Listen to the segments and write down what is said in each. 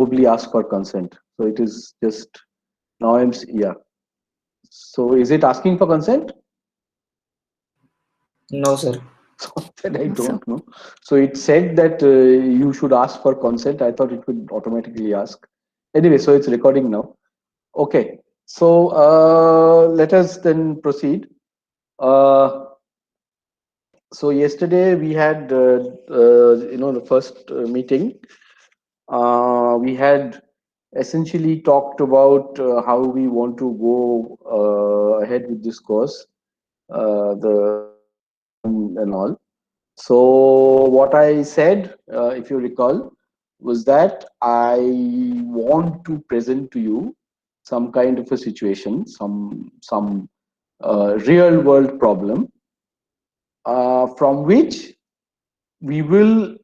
probably ask for consent. So it is just now yeah. So is it asking for consent? No, sir. So that I So don't know. So it said that you should ask for consent. I thought it would automatically ask. Anyway, so it's recording now. Okay. So let us then proceed. Uh, so yesterday we had, the first meeting. We had essentially talked about how we want to go ahead with this course, the curriculum and all. So what I said, if you recall, was that I want to present to you some kind of a situation, some real world problem, from which we will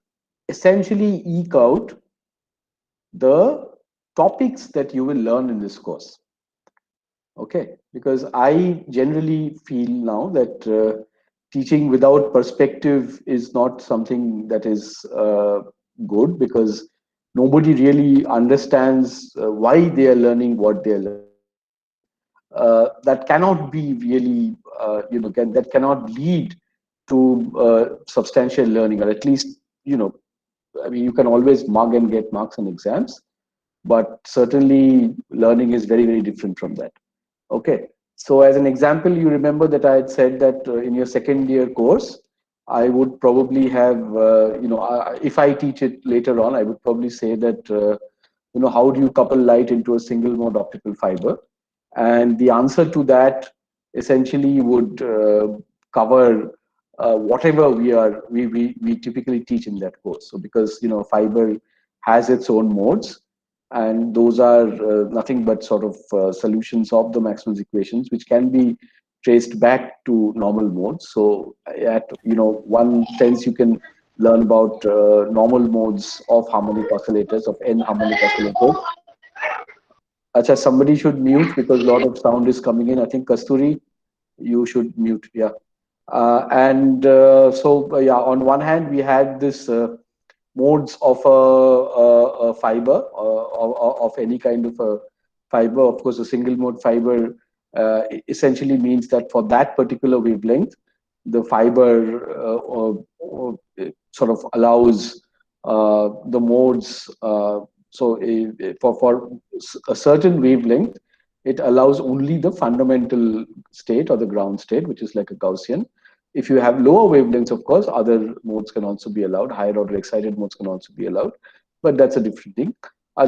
essentially eke out the topics that you will learn in this course. Okay, because I generally feel now that teaching without perspective is not something that is good, because nobody really understands why they are learning what they are learning. That cannot be really, that cannot lead to substantial learning, or at least, I mean, you can always mug and get marks in exams, but certainly learning is very, very different from that. Okay. So as an example, you remember that I had said that in your second year course, I would probably have, if I teach it later on, I would probably say that, how do you couple light into a single mode optical fiber? And the answer to that essentially would cover whatever we typically teach in that course. So because, fiber has its own modes, and those are nothing but sort of solutions of the Maxwell's equations, which can be traced back to normal modes. So at one sense, you can learn about normal modes of harmonic oscillators, of n harmonic oscillators. Acha, somebody should mute because a lot of sound is coming in. I think Kasturi, you should mute. Yeah. Yeah, on one hand, we had this modes of a fiber, of any kind of a fiber. Of course, a single mode fiber essentially means that for that particular wavelength, the fiber sort of allows the modes. For a certain wavelength, it allows only the fundamental state or the ground state, which is like a Gaussian. If you have lower wavelengths, of course, other modes can also be allowed. Higher order excited modes can also be allowed, but that's a different thing.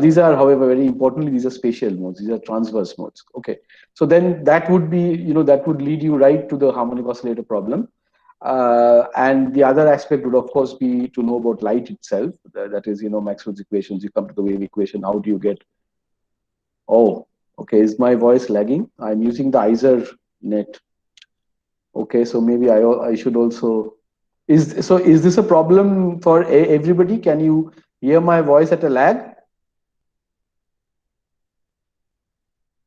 These are, however, very importantly, these are spatial modes. These are transverse modes. Okay, so then that would be, that would lead you right to the harmonic oscillator problem. And the other aspect would, of course, be to know about light itself. That is, Maxwell's equations. You come to the wave equation. How do you get? Oh, okay. Is my voice lagging? I'm using the ISER net. Okay, so maybe I should also is this a problem for everybody? Can you hear my voice at a lag?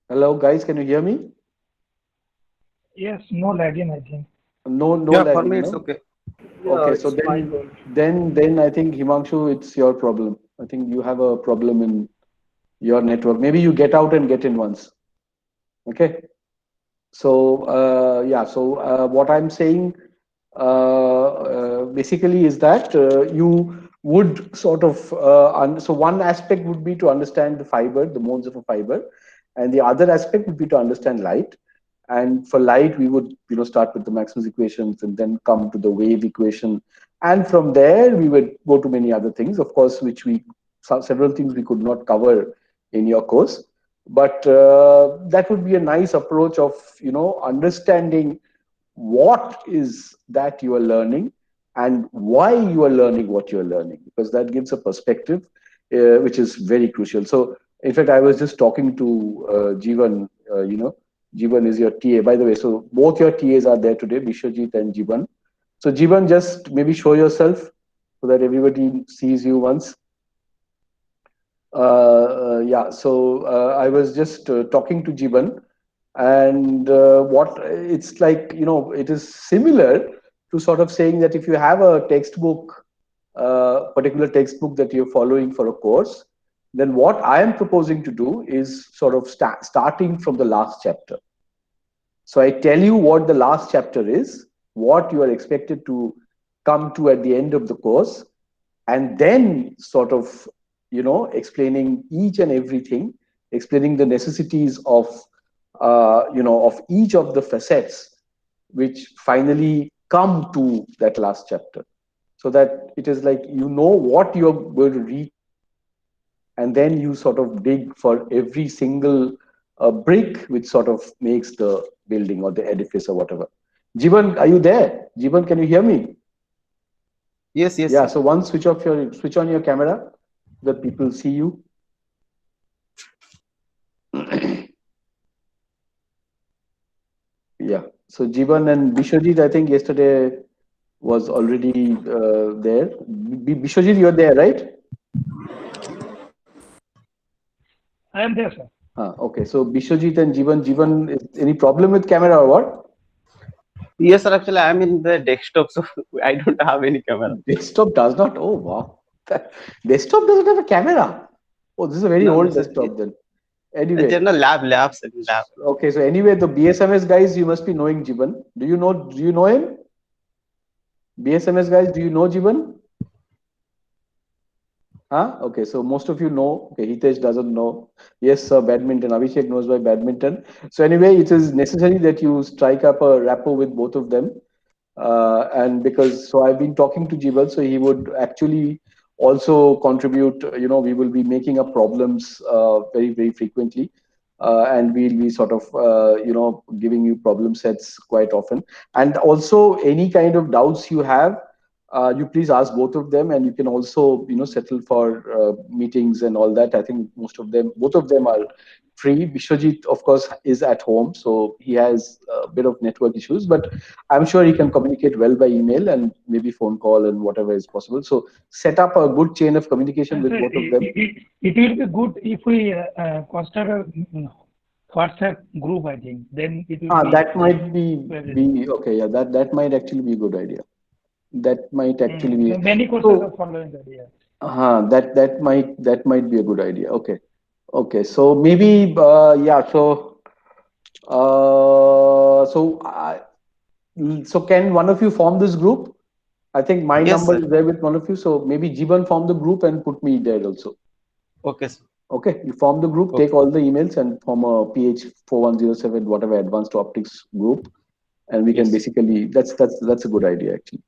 Hello, guys, can you hear me? Yes, no lagging, I think. No Yeah, for me lagging, it's no. okay. Yeah, Okay, so it's fine, bro. then I think Himanshu, it's your problem. I think you have a problem in your network. Maybe you get out and get in once. Okay. So yeah, so what I'm saying basically is that you would sort of so one aspect would be to understand the fiber, the modes of a fiber, and the other aspect would be to understand light. And for light, we would start with the Maxwell's equations and then come to the wave equation, and from there we would go to many other things, of course, which several things we could not cover in your course. But that would be a nice approach of understanding what is that you are learning and why you are learning what you are learning, because that gives a perspective which is very crucial. So in fact, I was just talking to Jeevan. Jeevan is your TA, by the way. So both your TAs are there today, Bishwajit and Jeevan. So Jeevan, just maybe show yourself so that everybody sees you once. Yeah, so I was just talking to Jeevan, and what it's like, it is similar to sort of saying that if you have a textbook, particular textbook that you're following for a course, then what I am proposing to do is sort of starting from the last chapter. So I tell you what the last chapter is, what you are expected to come to at the end of the course, and then sort of, explaining each and everything, explaining the necessities of, of each of the facets, which finally come to that last chapter. So that it is like, what you're going to reach, and then you sort of dig for every single brick which sort of makes the building or the edifice or whatever. Jivan, are you there? Jivan, can you hear me? Yes, yes, Yeah. sir. So once switch on your camera, so that people see you. Yeah. So Jivan and Bishwajit, I think yesterday was already there. Bishwajit, you're there, right? I am there, sir. Okay. So Bishwajit and Jivan, is any problem with camera or what? Yes, sir. Actually, I'm in the desktop, so I don't have any camera. Desktop does not. Oh wow. Desktop doesn't have a camera. Oh, this is a very No, no, old sir. desktop then. It's Anyway, in a lab, sir. Lab. okay. So anyway, the BSMS guys, you must be knowing Jivan. Do you know him? BSMS guys, do you know Jivan? Huh? Okay, so most of you know. Okay, Hitesh doesn't know. Yes, sir, badminton. Abhishek knows by badminton. So anyway, it is necessary that you strike up a rapport with both of them. And because so I've been talking to Jivan, so he would actually also contribute. We will be making up problems very, very frequently. And we'll be sort of, giving you problem sets quite often. And also, any kind of doubts you have, you please ask both of them, and you can also settle for meetings and all that. I think both of them are free. Vishwajit, of course, is at home, so he has a bit of network issues, but I'm sure he can communicate well by email and maybe phone call and whatever is possible. So set up a good chain of communication And with sir, both of them. it will be good if we construct a WhatsApp group, I think. Then it will be That might everything. be okay. Yeah, that might actually be a good idea. That might actually be Many courses are so. following that, yeah. That might be a good idea. Okay. Okay. So maybe yeah. So can one of you form this group? I think my Yes, number sir. is there with one of you. So maybe Jiban form the group and put me there also. Okay, sir. Okay. You form the group, Okay. take all the emails and form a PH 4107 whatever advanced optics group, and we can Yes. basically that's a good idea actually.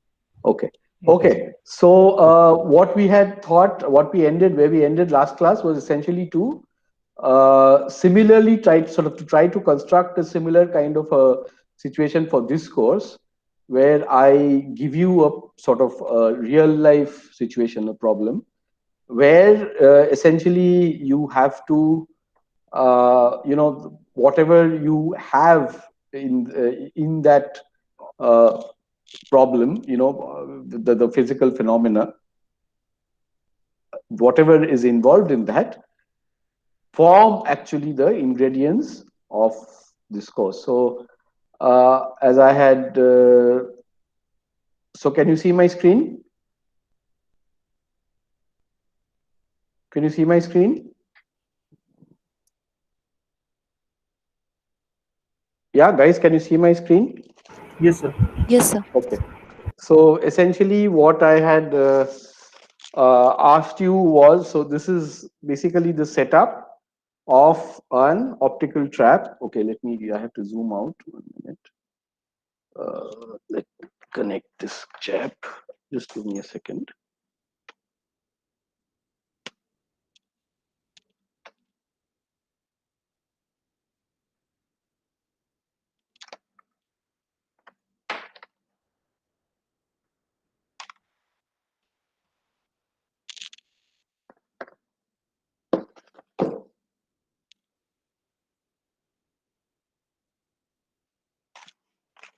Okay. Okay, sir. Okay. So what we had thought, where we ended last class was essentially to similarly try to construct a similar kind of a situation for this course, where I give you a sort of a real life situation, a problem, where essentially you have to, whatever you have in that uh, problem, the physical phenomena, whatever is involved in that, form actually the ingredients of this course. So as I had, so can you see my screen? Can you see my screen? Yeah, guys, can you see my screen? Yes, sir. Yes, sir. Okay. So essentially, what I had asked you was, so this is basically the setup of an optical trap. Okay, I have to zoom out 1 minute. Let me connect this chap. Just give me a second.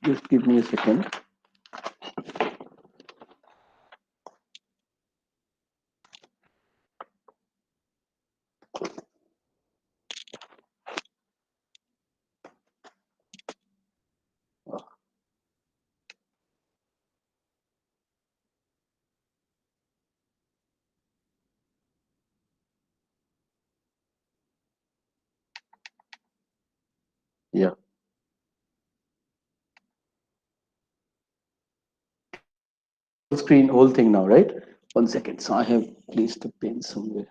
Just give me a second. screen, whole thing now, right? 1 second. So I have placed the pen somewhere.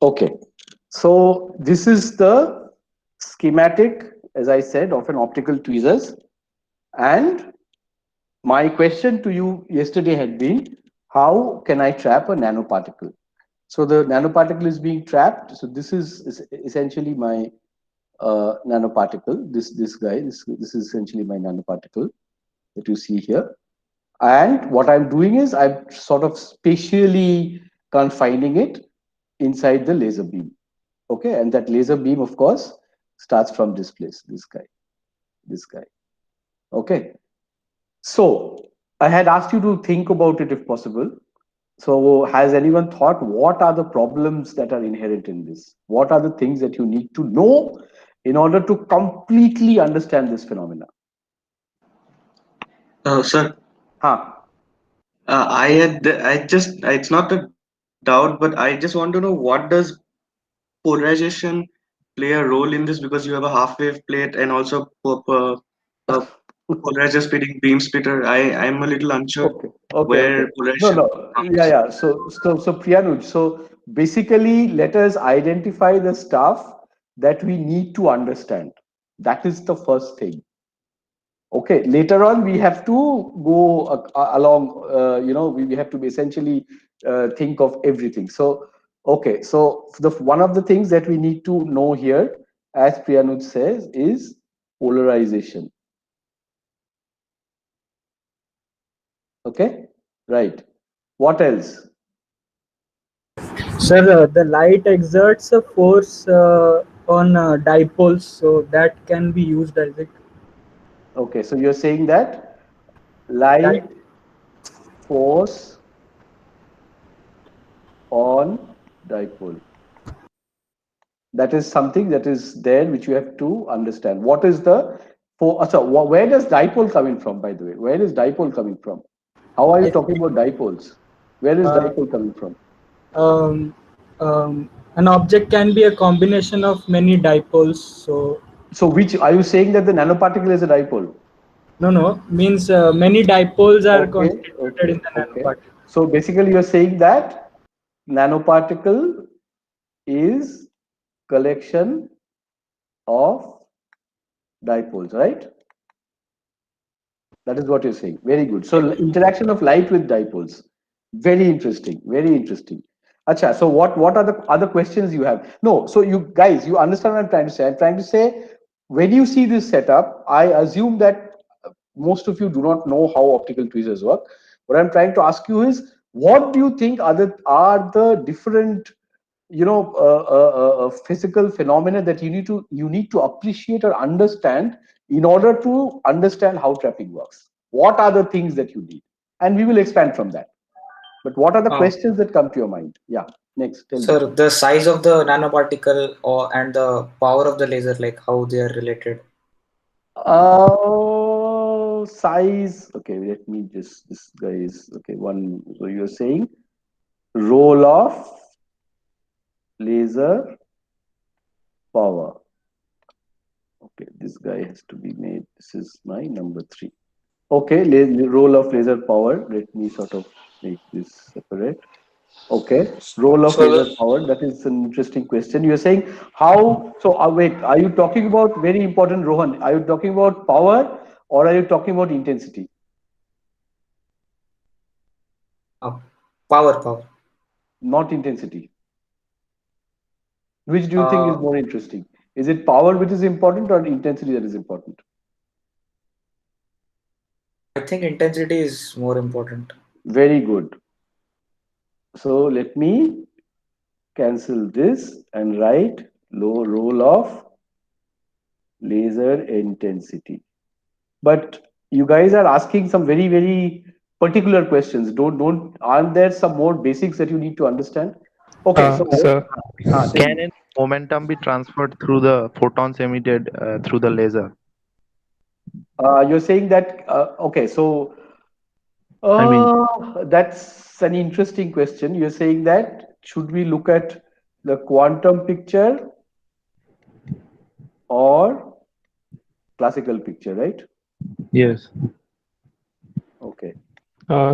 Okay. So this is the schematic, as I said, of an optical tweezers. And my question to you yesterday had been, how can I trap a nanoparticle? So the nanoparticle is being trapped. So this is essentially my nanoparticle. This guy. This is essentially my nanoparticle that you see here. And what I'm doing is I'm sort of spatially confining it inside the laser beam. Okay, and that laser beam, of course, starts from this place. This guy. Okay. So I had asked you to think about it if possible. So has anyone thought what are the problems that are inherent in this? What are the things that you need to know in order to completely understand this phenomena? Sir, Huh. it's not a doubt, but I just want to know, what does polarization play a role in this? Because you have a half wave plate and also polarizer splitting beam splitter. I'm a little unsure Okay. where No, polarization no. comes. Yeah. So Priyanuj, so basically let us identify the stuff that we need to understand. That is the first thing. Okay, later on we have to go along, we have to essentially think of everything. So okay, so one of the things that we need to know here, as Priyanuj says, is polarization. Okay, right. What else? Sir, the light exerts a force on dipoles, so that can be used as it. Okay, so you're saying that light force on dipole. That is something that is there which you have to understand. What is the where does dipole coming from, by the way? Where is dipole coming from? How are you talking about dipoles? Where is dipole coming from? Um, an object can be a combination of many dipoles. So which are you saying that the nanoparticle is a dipole? No, means many dipoles are constituted Okay. in the nanoparticle. So basically you're saying that nanoparticle is collection of dipoles, right? That is what you're saying. Very good. So interaction of light with dipoles. Very interesting. Very interesting. Acha, so what are the other questions you have? No, so you guys, you understand what I'm trying to say. I'm trying to say, when you see this setup, I assume that most of you do not know how optical tweezers work. What I'm trying to ask you is, what do you think are the different physical phenomena that you need to appreciate or understand in order to understand how trapping works? What are the things that you need? And we will expand from that. But what are the questions that come to your mind? Yeah, next. Tell me. Sir, the size of the nanoparticle and the power of the laser, like how they are related. Size. Okay, let me just. This guy is okay. One. So you're saying roll of laser power. Okay, this guy has to be made. This is my number 3. Okay, roll of laser power. Let me sort of make this separate. Okay, roll of laser power. That is an interesting question. You're saying how? So wait, are you talking about, very important, Rohan? Are you talking about power or are you talking about intensity? Power. Not intensity. Which do you think is more interesting? Is it power which is important or intensity that is important? I think intensity is more important. Very good. So let me cancel this and write roll of laser intensity. But you guys are asking some very, very particular questions. Aren't there some more basics that you need to understand? Okay, Sir, can any momentum be transferred through the photons emitted through the laser? You're saying that, okay, so that's an interesting question. You're saying that, should we look at the quantum picture or classical picture, right? Yes. Okay.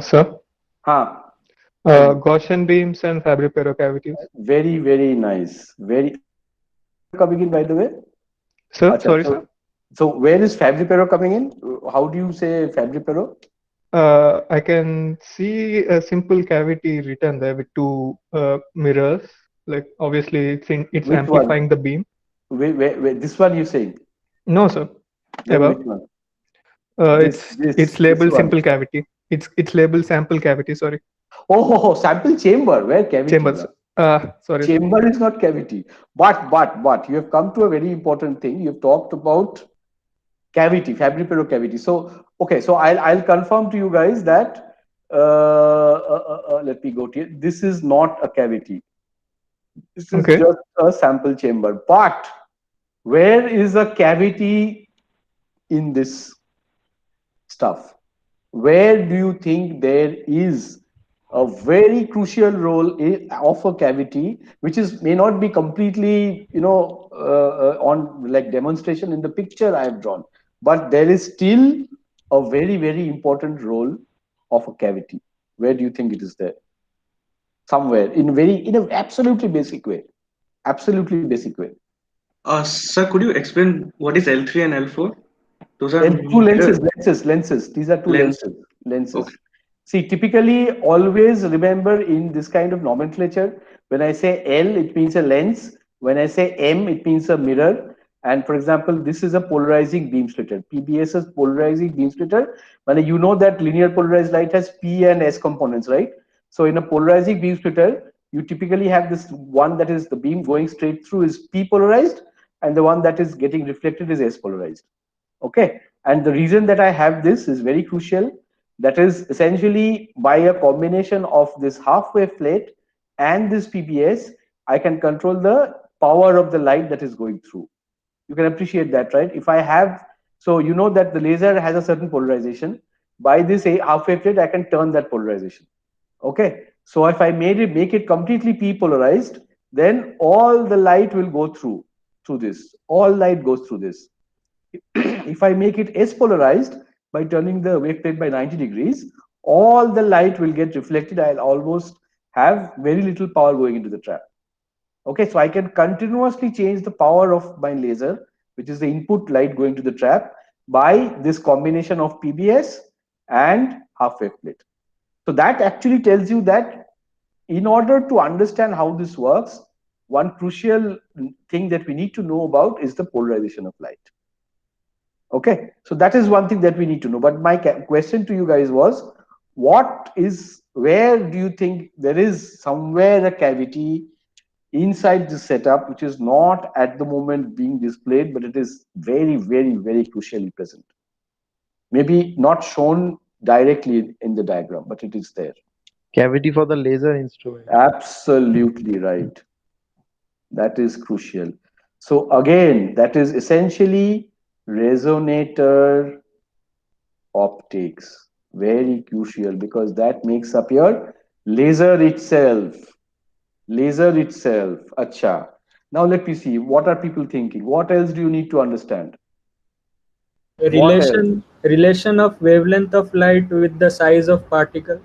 Sir, Ha. Tell me. Gaussian beams and Fabry-Pérot cavities. Very, very nice. Very coming in, by the way. Sir, Acha, sorry, sir. so where is Fabry-Pérot coming in? How do you say Fabry-Pérot? I can see a simple cavity written there with two mirrors. Like obviously, it's Which one? amplifying the beam. Where, this one you saying? No, sir. Then Above. which one? It's This labeled one. simple cavity. It's labeled sample cavity. Sorry, Oh, sample chamber. Where cavity? chambers. Sorry, sir. Chamber is not cavity. But you have come to a very important thing. You've talked about cavity, Fabry-Pérot cavity. So okay, so I'll confirm to you guys that let me go to it. This is not a cavity. This is Okay. just a sample chamber. But where is a cavity in this stuff? Where do you think there is a very crucial role of a cavity, which is may not be completely, on like demonstration in the picture I have drawn, but there is still a very, very important role of a cavity. Where do you think it is there? Somewhere in a absolutely basic way. Absolutely basic way. Sir, could you explain what is L3 and L4? Those are And two mirror lenses. These are two lens. lenses. Okay. See, typically, always remember in this kind of nomenclature, when I say L, it means a lens. When I say M, it means a mirror. And for example, this is a polarizing beam splitter. PBS is polarizing beam splitter. But you know that linear polarized light has P and S components, right? So in a polarizing beam splitter, you typically have this one that is the beam going straight through is P polarized, and the one that is getting reflected is S polarized. Okay, and the reason that I have this is very crucial. That is essentially by a combination of this half wave plate and this PBS, I can control the power of the light that is going through. You can appreciate that, right? If I have, so you know that the laser has a certain polarization. By this half wave plate, I can turn that polarization. Okay, so if I make it completely p polarized, then all the light will go through this. All light goes through this. If I make it S polarized by turning the wave plate by 90 degrees, all the light will get reflected. I'll almost have very little power going into the trap. Okay, so I can continuously change the power of my laser, which is the input light going to the trap, by this combination of PBS and half wave plate. So that actually tells you that in order to understand how this works, one crucial thing that we need to know about is the polarization of light. Okay, so that is one thing that we need to know. But my question to you guys was, where do you think there is somewhere a cavity inside the setup which is not at the moment being displayed, but it is very, very, very crucially present? Maybe not shown directly in the diagram, but it is there. Cavity for the laser instrument. Absolutely right. That is crucial. So again, that is essentially resonator optics. Very crucial because that makes up your laser itself. Laser itself. Acha. Now let me see. What are people thinking? What else do you need to understand? What else? Relation of wavelength of light with the size of particle.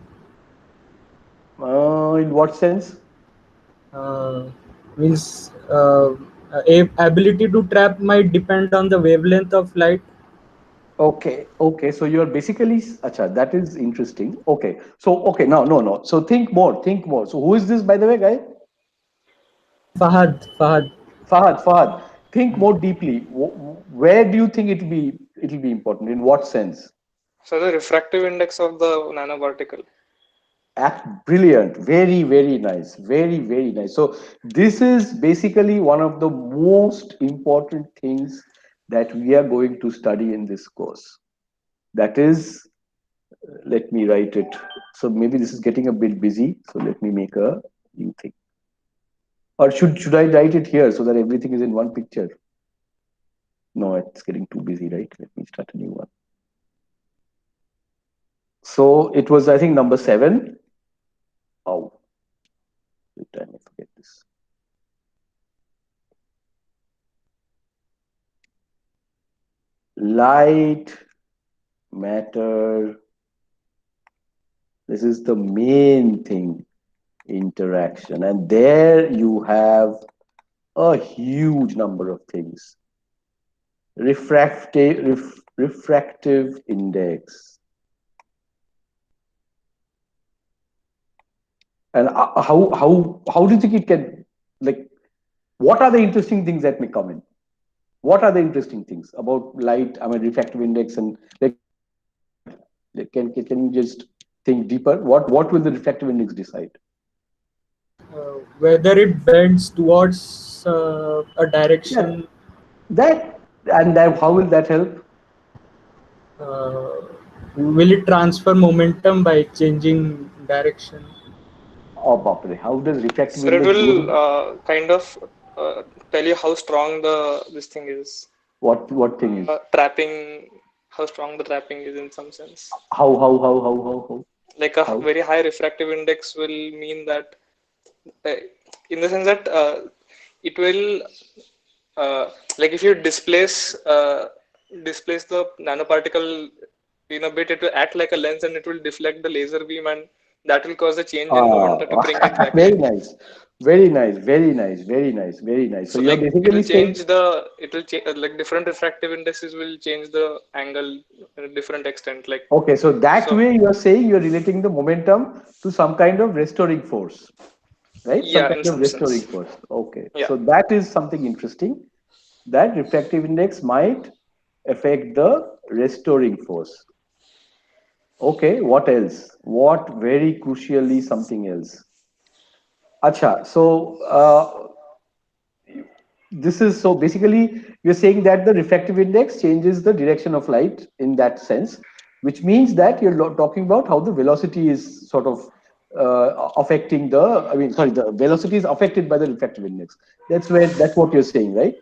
In what sense? Means ability to trap might depend on the wavelength of light. Okay. So you're basically, acha, that is interesting. Okay. So, okay, no. So think more. So who is this, by the way, guy? Fahad. Fahad. Think more deeply. Where do you think it'll be important? In what sense? So the refractive index of the nanoparticle. Brilliant. Very, very nice. Very, very nice. So this is basically one of the most important things that we are going to study in this course. That is, let me write it. So maybe this is getting a bit busy. So let me make a new thing. Or should I write it here so that everything is in one picture? No, it's getting too busy, right? Let me start a new one. So it was, I think, number 7. Oh, every time I forget this. Light matter. This is the main thing, interaction. And there you have a huge number of things. Refractive index. And how do you think it can, like, what are the interesting things that may come in? What are the interesting things about light? I mean, refractive index, and like, can you just think deeper? What will the refractive index decide? Whether it bends towards a direction. How will that help? Will it transfer momentum by changing direction? Oh, properly. How does refractive So it index will go? kind of tell you how strong this thing is. What thing is? Trapping, how strong the trapping is in some sense. How? Like a very high refractive index will mean that, in the sense that it will, like if you displace the nanoparticle in a bit, it will act like a lens and it will deflect the laser beam, and that will cause a change in momentum to bring it back. Very nice. Very nice. So you're like basically saying like different refractive indices will change the angle in a different extent. Like, okay, so way you are saying you're relating the momentum to some kind of restoring force, right? Yeah, Some in kind of some restoring sense. force. Okay, Yeah. so that is something interesting. That refractive index might affect the restoring force. Okay, what else? What very crucially something else? Acha, so this is, so basically you're saying that the refractive index changes the direction of light in that sense, which means that you're talking about how the velocity is sort of affecting the velocity is affected by the refractive index. That's what you're saying, right?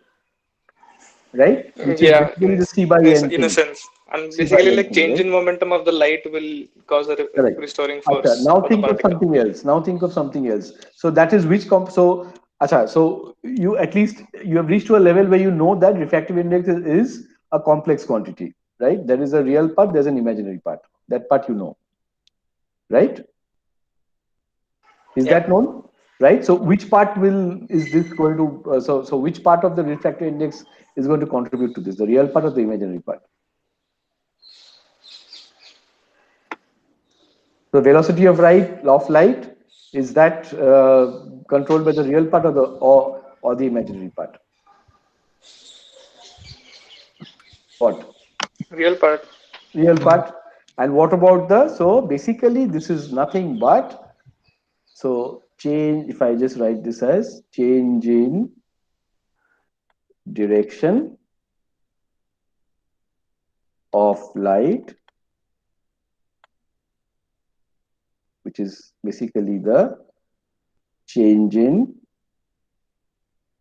Right? Which is Yeah, basically the C by N in a thing. sense. And C by basically, N like, thing, change right? in momentum of the light will cause a Correct. restoring Acha, force now for the think of particle. something else. So that is which so acha, so you at least you have reached to a level where you know that refractive index is a complex quantity, right? There is a real part, there's an imaginary part. That part you know, right? Is that known? Right? So which part is this going to so which part of the refractive index is going to contribute to this? The real part or the imaginary part? The velocity of light, is that controlled by the real part or the imaginary part? What? Real part. Real part. And what about so basically this is nothing but, so change, if I just write this as change in direction of light, which is basically the change in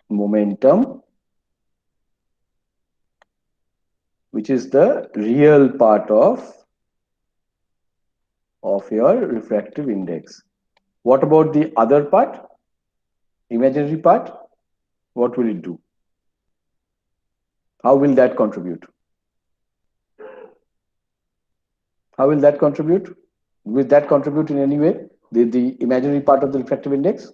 momentum, which is the real part of your refractive index. What about the other part, imaginary part? What will it do? How will that contribute? How will that contribute? Will that contribute in any way? The imaginary part of the refractive index?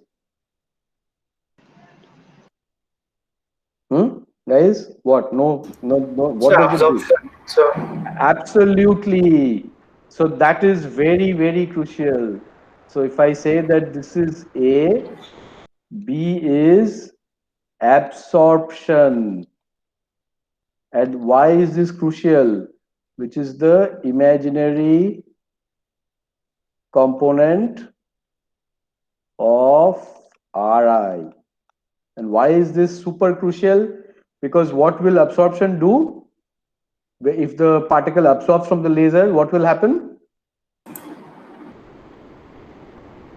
Guys, what? No. What does it do? So Absolutely. So that is very crucial. So if I say that this is A, B is absorption. And why is this crucial? Which is the imaginary component of Ri. And why is this super crucial? Because what will absorption do? If the particle absorbs from the laser, what will happen?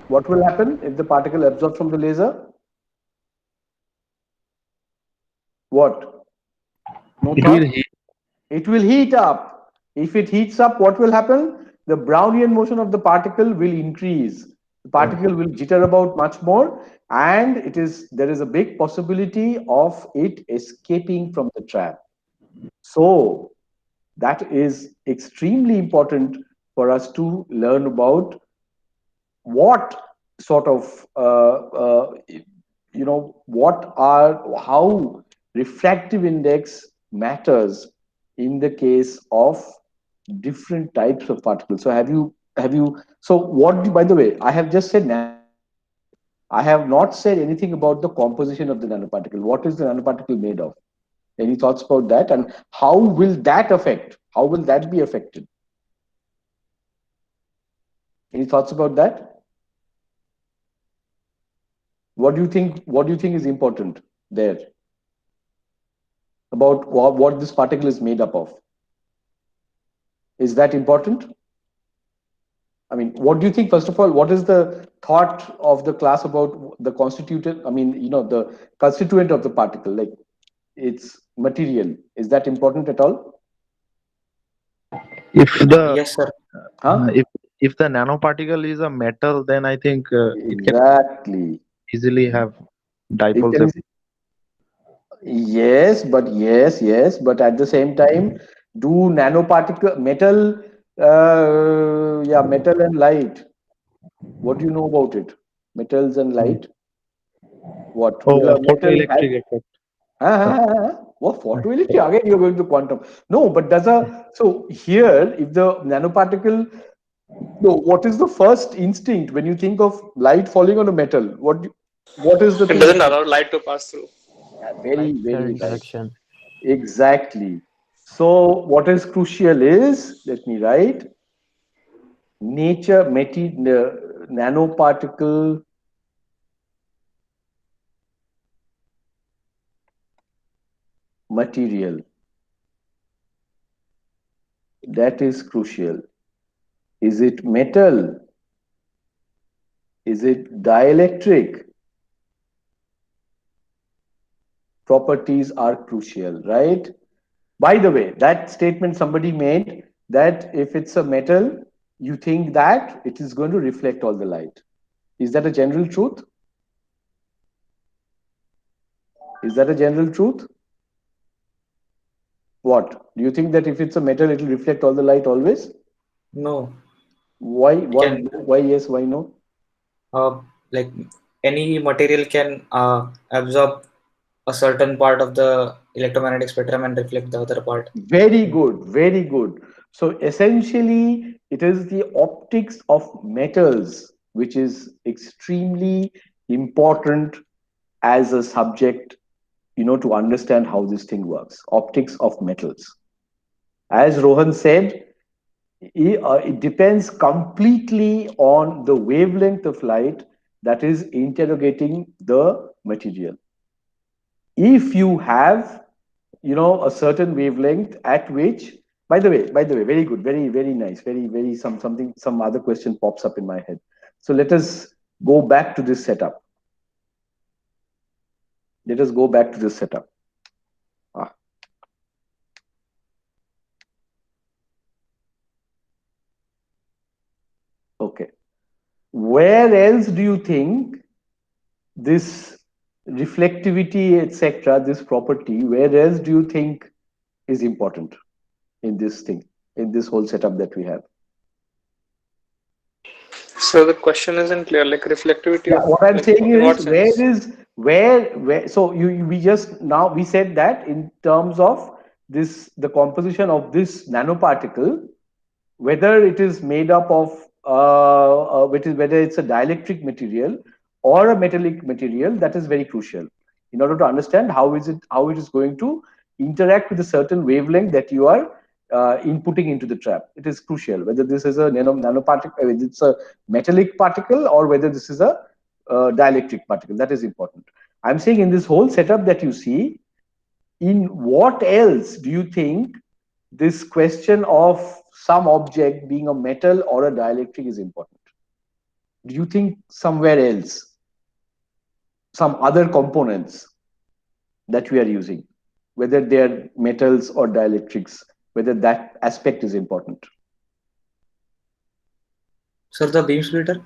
What will happen if the particle absorbs from the laser? What? No It thought? will heat. It will heat up. If it heats up, what will happen? The Brownian motion of the particle will increase. The particle will jitter about much more, and there is a big possibility of it escaping from the trap. So that is extremely important for us to learn about what sort of how refractive index matters in the case of different types of particles. So so what, by the way, I have just said I have not said anything about the composition of the nanoparticle. What is the nanoparticle made of? Any thoughts about that? And how will that be affected? Any thoughts about that? What do you think is important there about what this particle is made up of? Is that important? I mean, what do you think, first of all, what is the thought of the class about the the constituent of the particle, like its material? Is that important at all? If the Yes, sir. if the nanoparticle is a metal, then I think it can Exactly. easily have It dipoles. can, yes, but at the same time, do nanoparticle metal, metal and light. What do you know about it? Metals and light. What will a metal have? Photoelectric effect. What photoelectric? Again, you're going to quantum. No, but so here, if the nanoparticle, no, what is the first instinct when you think of light falling on a metal? What is the It thing? doesn't allow light to pass through. Very, Light very right. interaction. Exactly. So what is crucial is, let me write, nanoparticle material. That is crucial. Is it metal? Is it dielectric? Properties are crucial, right? By the way, that statement somebody made, that if it's a metal, you think that it is going to reflect all the light. Is that a general truth? Is that a general truth? What? Do you think that if it's a metal, it will reflect all the light always? No. Why yes, why no? Like any material can absorb a certain part of the electromagnetic spectrum and reflect the other part. Very good, very good. So essentially, it is the optics of metals which is extremely important as a subject, to understand how this thing works. Optics of metals. As Rohan said, it depends completely on the wavelength of light that is interrogating the material. If you have, a certain wavelength at which, by the way, very good, very nice, very some other question pops up in my head. So let us go back to this setup. Okay. Where else do you think this reflectivity, etc., this property, where else do you think is important in this thing, in this whole setup that we have? So the question isn't clear, like reflectivity. Yeah, what I'm saying in what is, sense? where so we said that in terms of the composition of this nanoparticle, whether it is made up of whether it's a dielectric material or a metallic material, that is very crucial in order to understand how it is going to interact with a certain wavelength that you are inputting into the trap. It is crucial whether this is a nanoparticle, whether it's a metallic particle, or whether this is a dielectric particle. That is important. I'm saying in this whole setup that you see, in what else do you think this question of some object being a metal or a dielectric is important? Do you think somewhere else, some other components that we are using, whether they are metals or dielectrics, whether that aspect is important? Sir, the beam splitter?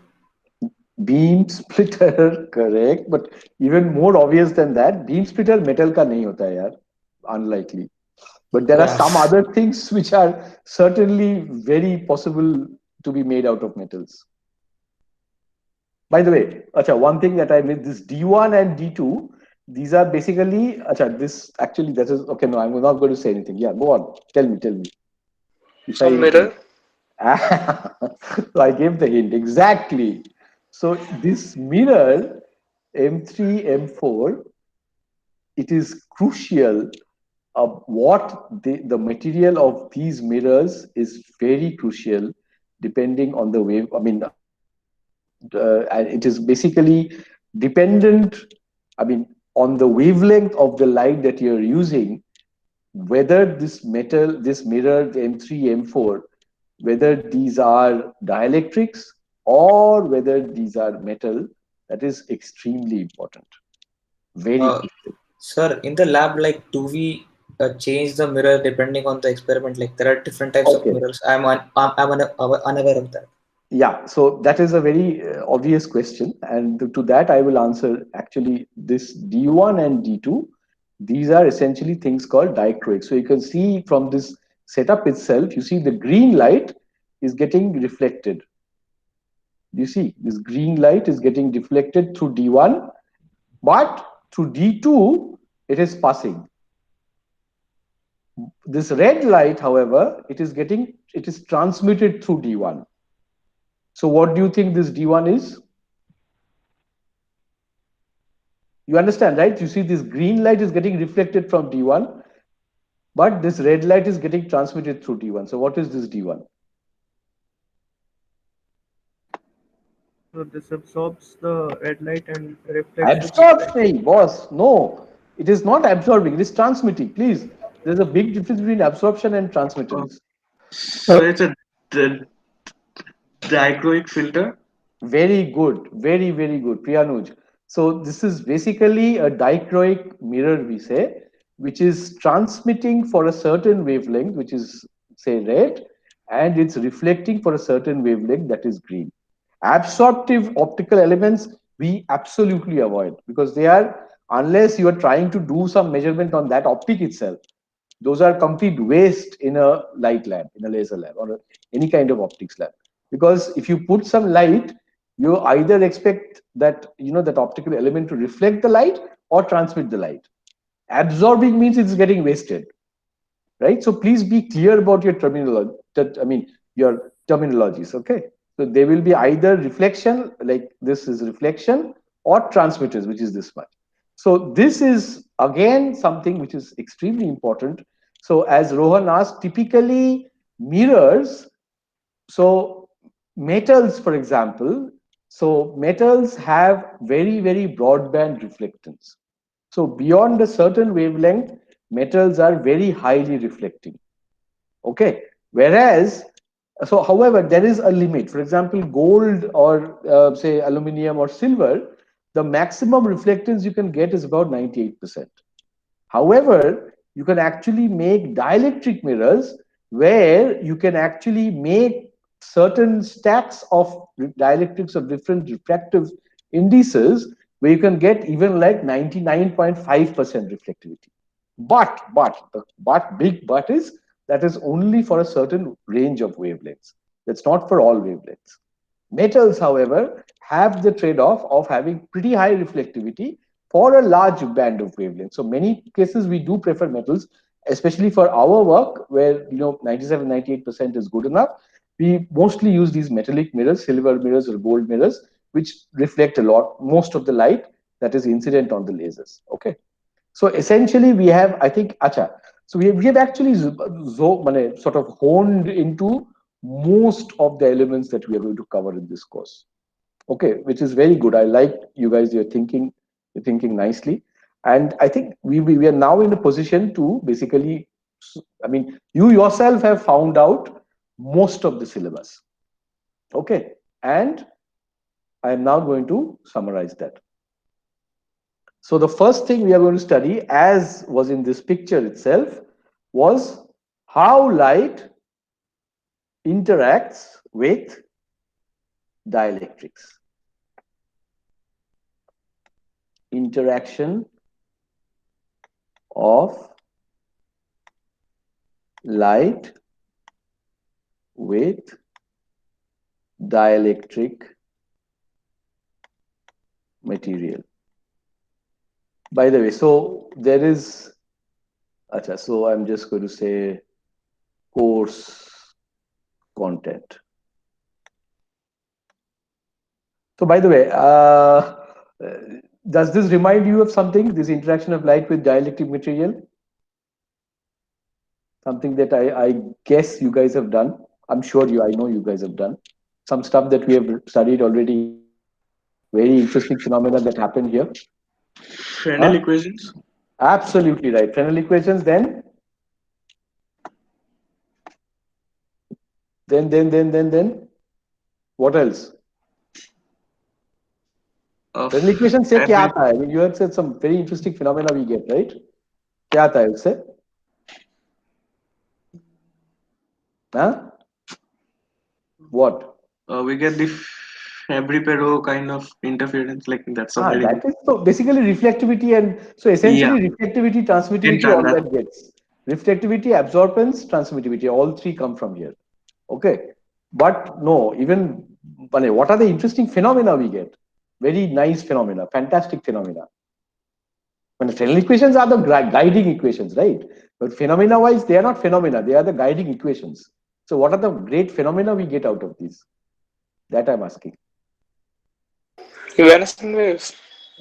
Beam splitter, correct, but even more obvious than that, beam splitter metal ka nahi hota hai yaar, unlikely. But there are Yeah. some other things which are certainly very possible to be made out of metals. By the way, acha, one thing that I missed, this D1 and D2, these are basically, acha, this actually, that is, okay, no, I'm not going to say anything. Yeah, go on. Tell me. If So mirror. So I gave the hint, exactly. So this mirror, M3, M4, it is crucial. What the material of these mirrors is very crucial depending on the wave. I mean, and it is basically dependent, I mean, on the wavelength of the light that you're using, whether this metal, this mirror, the M3, M4, whether these are dielectrics or whether these are metal, that is extremely important. Very Uh, crucial. Sir, in the lab, like, do we change the mirror depending on the experiment? Like, there are different types of Okay. mirrors. Unaware of that. Yeah, so that is a very obvious question. And to that, I will answer actually this D1 and D2. These are essentially things called dichroic. So you can see from this setup itself, you see the green light is getting reflected. You see, this green light is getting deflected through D1, but through D2, it is passing. This red light, however, it is transmitted through D1. So what do you think this D1 is? You understand, right? You see this green light is getting reflected from D1, but this red light is getting transmitted through D1. So what is this D1? So this absorbs the red light and reflects the Absorbs, green nahi, boss. No, it is not absorbing, it is transmitting. Please, there's a big difference between absorption and transmittance. So it's a dichroic filter. Very good, very good, Priyanuj. So this is basically a dichroic mirror, we say, which is transmitting for a certain wavelength, which is say red, and it's reflecting for a certain wavelength that is green. Absorptive optical elements we absolutely avoid because they are, unless you are trying to do some measurement on that optic itself, those are complete waste in a light lab, in a laser lab, or any kind of optics lab. Because if you put some light, you either expect that that optical element to reflect the light or transmit the light. Absorbing means it's getting wasted, right? So please be clear about your terminology. I mean your terminologies. Okay, so there will be either reflection, like this is reflection, or transmitters, which is this much. So this is again something which is extremely important. So as Rohan asked, typically mirrors, so metals, for example, so metals have very broadband reflectance. So beyond a certain wavelength, metals are very highly reflecting. Okay, whereas, so however, there is a limit. For example, gold or say aluminium or silver, the maximum reflectance you can get is about 98%. However, you can actually make dielectric mirrors where you can actually make certain stacks of dielectrics of different refractive indices where you can get even like 99.5% reflectivity. But big but is that is only for a certain range of wavelengths. That's not for all wavelengths. Metals, however, have the trade-off of having pretty high reflectivity for a large band of wavelengths. So many cases we do prefer metals, especially for our work where 97, 98% is good enough. We mostly use these metallic mirrors, silver mirrors or gold mirrors, which reflect a lot, most of the light that is incident on the lasers. Okay. So essentially we have, I think, so we have actually sort of honed into most of the elements that we are going to cover in this course. Okay, which is very good. I like you guys, you're thinking nicely. And I think we are now in a position to basically, I mean, you yourself have found out most of the syllabus. Okay, and I am now going to summarize that. So the first thing we are going to study, as was in this picture itself, was how light interacts with dielectrics. Interaction of light with dielectric material. By the way, so there is, so I'm just going to say course content. So by the way, does this remind you of something, this interaction of light with dielectric material? Something that I guess you guys have done. I'm sure I know you guys have done. Some stuff that we have studied already. Very interesting phenomena that happened here. Fresnel equations? Absolutely right. Fresnel equations, then what else? Fresnel equation से क्या आता है? I mean, you have said some very interesting phenomena we get, right? क्या आता है उससे? Huh? What? We get the Fabry-Perot kind of interference, like that's a very that is so basically reflectivity, and so essentially reflectivity, transmittivity, all that gets. Reflectivity, absorbance, transmittivity, all three come from here. Okay. But no, even what are the interesting phenomena we get? Very nice phenomena, fantastic phenomena. When the Fresnel equations are the guiding equations, right? But phenomena wise, they are not phenomena, they are the guiding equations. So what are the great phenomena we get out of these? That I'm asking. Evanescent waves.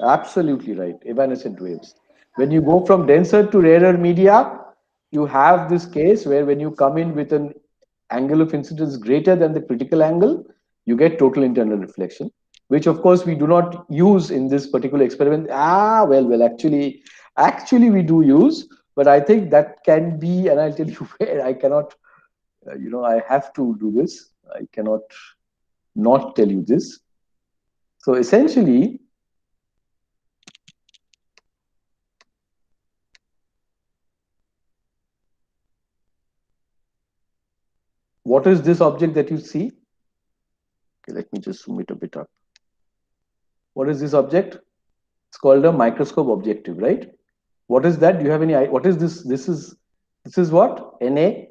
Absolutely right. Evanescent waves. When you go from denser to rarer media, you have this case where when you come in with an angle of incidence greater than the critical angle, you get total internal reflection, which of course we do not use in this particular experiment. Well, actually we do use, but I think that can be, and I'll tell you where I cannot, I have to do this. I cannot not tell you this. So essentially, what is this object that you see? Okay, let me just zoom it a bit up. What is this object? It's called a microscope objective, right? What is that? Do you have any idea? What is this? This is what? NA?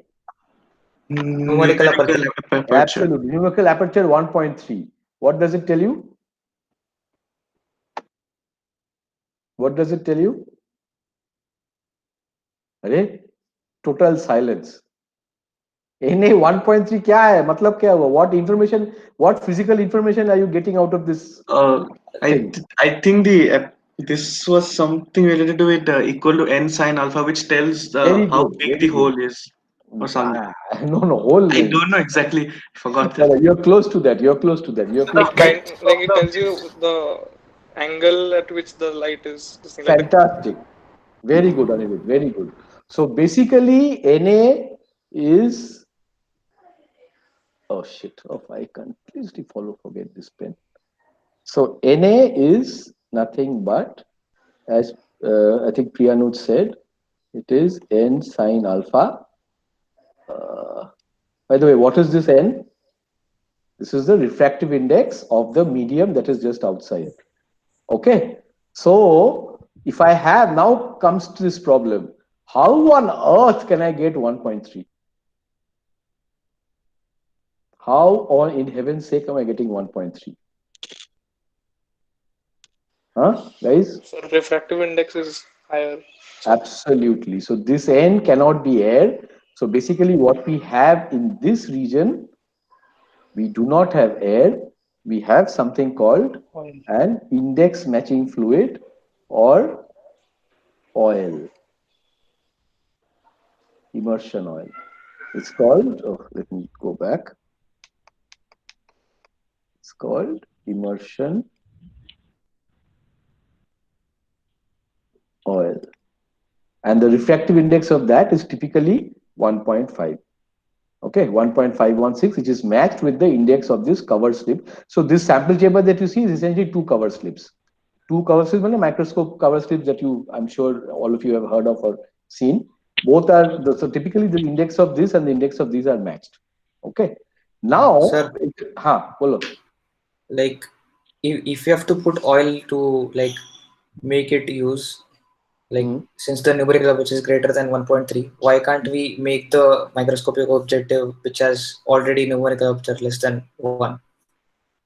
Numerical aperture. Absolutely. Numerical aperture 1.3. What does it tell you? What does it tell you? अरे, total silence. NA 1.3 क्या है? मतलब क्या हुआ? What information, what physical information are you getting out of this? I think this was something related to it equal to n sine alpha, which tells how big the hole is. Or something. No, whole. I don't know exactly. I forgot that. You're close to that. You're close to that. You're close to that. Like it tells you the angle at which the light is. Fantastic. Very good, Anirudh. Very good. So basically, NA is. Oh shit! Oh, I completely forget this pen. So NA is nothing but, as I think Priyanuj said, it is n sine alpha. By the way, what is this n? This is the refractive index of the medium that is just outside. Okay. So if I have, now comes to this problem. How on earth can I get 1.3? How on in heaven's sake am I getting 1.3? Huh, guys? So refractive index is higher. Absolutely. So this n cannot be air. So basically what we have in this region, we do not have air. We have something called an index matching fluid or oil, immersion oil. It's called, let me go back. It's called immersion oil. And the refractive index of that is typically 1.5. Okay, 1.516, which is matched with the index of this cover slip. So this sample chamber that you see is essentially two cover slips. Two cover slips, microscope cover slips that I'm sure all of you have heard of or seen. Both are, so typically the index of this and the index of these are matched. Okay. Now, sir, like if you have to put oil to like make it use Like since the numerical aperture is greater than 1.3, why can't we make the microscopic objective which has already numerical aperture less than 1?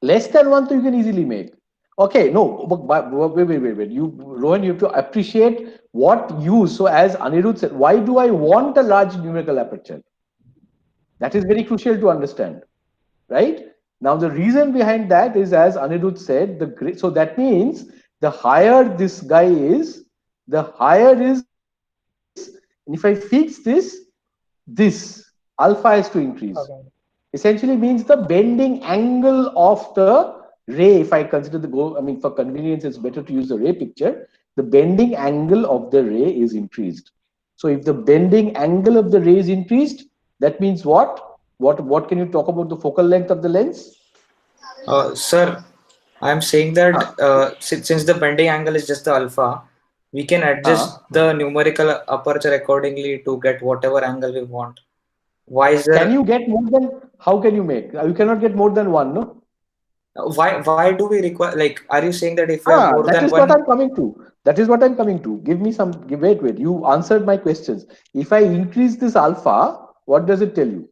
Less than 1, so you can easily make. Okay, no, but wait. Rohan, you have to appreciate what use. So as Anirudh said, why do I want a large numerical aperture? That is very crucial to understand, right? Now, the reason behind that is, as Anirudh said, so that means the higher this guy is, the higher is, and if I fix this alpha has to increase. Okay. Essentially means the bending angle of the ray. If I consider for convenience, it's better to use the ray picture. The bending angle of the ray is increased. So if the bending angle of the ray is increased, that means what? What can you talk about the focal length of the lens? Sir, I'm saying that since the bending angle is just the alpha, we can adjust the numerical aperture accordingly to get whatever angle we want. Why is there? Can you get more than? How can you make? You cannot get more than 1, no? Why do we require? Like, are you saying that if we have more That than is one? what I'm coming to. That is what I'm coming to. Give me some. Wait. You answered my questions. If I increase this alpha, what does it tell you?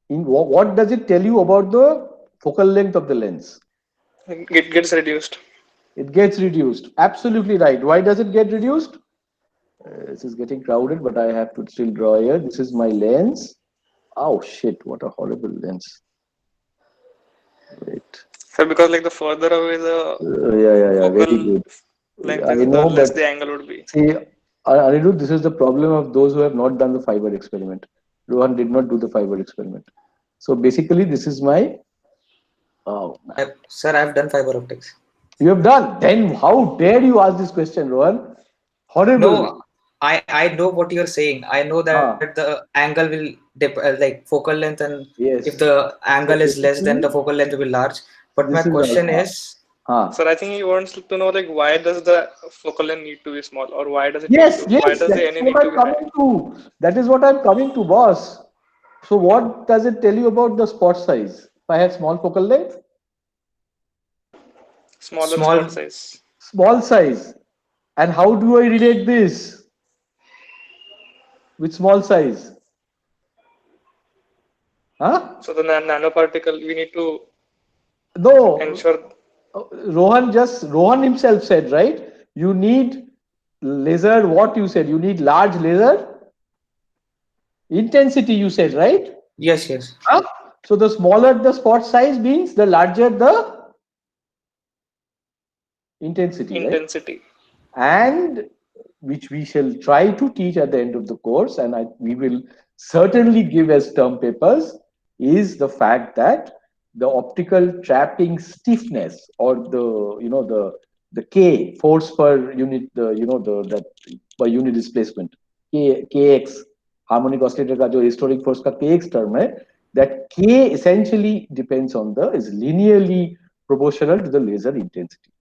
What does it tell you about the focal length of the lens? It gets reduced. It gets reduced. Absolutely right. Why does it get reduced? This is getting crowded, but I have to still draw here. This is my lens. Oh shit! What a horrible lens. Wait. So because like the further away the yeah, very focal good. length I is, the know, less but the angle would be. see, Anirudh, this is the problem of those who have not done the fiber experiment. Rohan did not do the fiber experiment. So basically, this is my. Oh, Sir, I've done fiber optics. you have done. Then how dare you ask this question, Rohan? Horrible. No, I know what you're saying. I know that the angle will like focal length, and yes. if the angle is less, then the focal length will be large. But my question is. Sir, I think he wants to know like why does the focal length need to be small, or why does it Yes, why does the NA need to be high? That is what I'm coming to, boss. So what does it tell you about the spot size? If I have small focal length? Smaller spot size. Small size. And how do I relate this with small size? Huh? So the nanoparticle, we need to ensure. Rohan himself said, right? You need laser, what you said? You need large laser intensity, you said, right? Yes. Huh? So the smaller the spot size means the larger the intensity. Right? And which we shall try to teach at the end of the course, and we will certainly give as term papers, is the fact that the optical trapping stiffness, or the K, force per unit, that per unit displacement, Kx, harmonic oscillator का जो historic force का Kx term है, that K essentially depends on is linearly proportional to the laser intensity.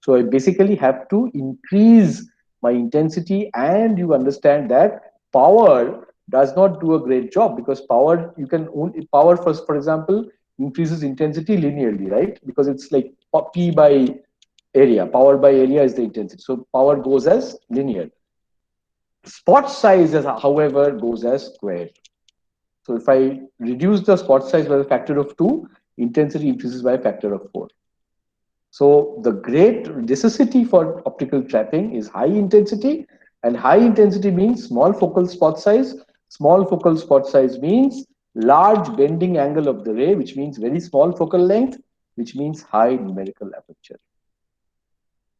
So I basically have to increase my intensity, and you understand that power does not do a great job, because power, you can only, power first, for example, increases intensity linearly, right? Because it's like P by area. Power by area is the intensity. So power goes as linear. Spot size, however, goes as squared. So if I reduce the spot size by a factor of 2, intensity increases by a factor of 4. So the great necessity for optical trapping is high intensity, and high intensity means small focal spot size. Small focal spot size means large bending angle of the ray, which means very small focal length, which means high numerical aperture.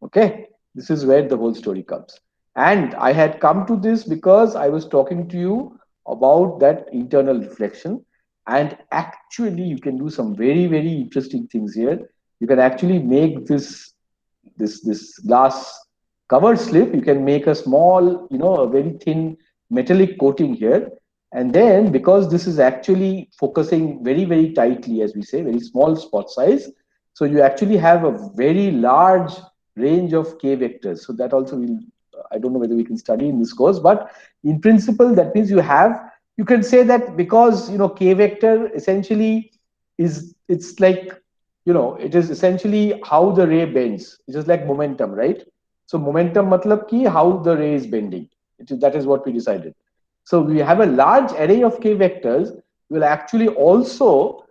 Okay, this is where the whole story comes. And I had come to this because I was talking to you about that internal reflection. And actually, you can do some very, very interesting things here. You can actually make this glass cover slip. You can make a small, a very thin metallic coating here. And then, because this is actually focusing very, very tightly, as we say, very small spot size, so you actually have a very large range of K vectors. So that also will, I don't know whether we can study in this course, but in principle, that means you can say that because, K vector essentially it's like, it is essentially how the ray bends. It's just like momentum, right? So momentum matlab ki how the ray is bending. That is what we decided. So we have a large array of k vectors. Will actually also,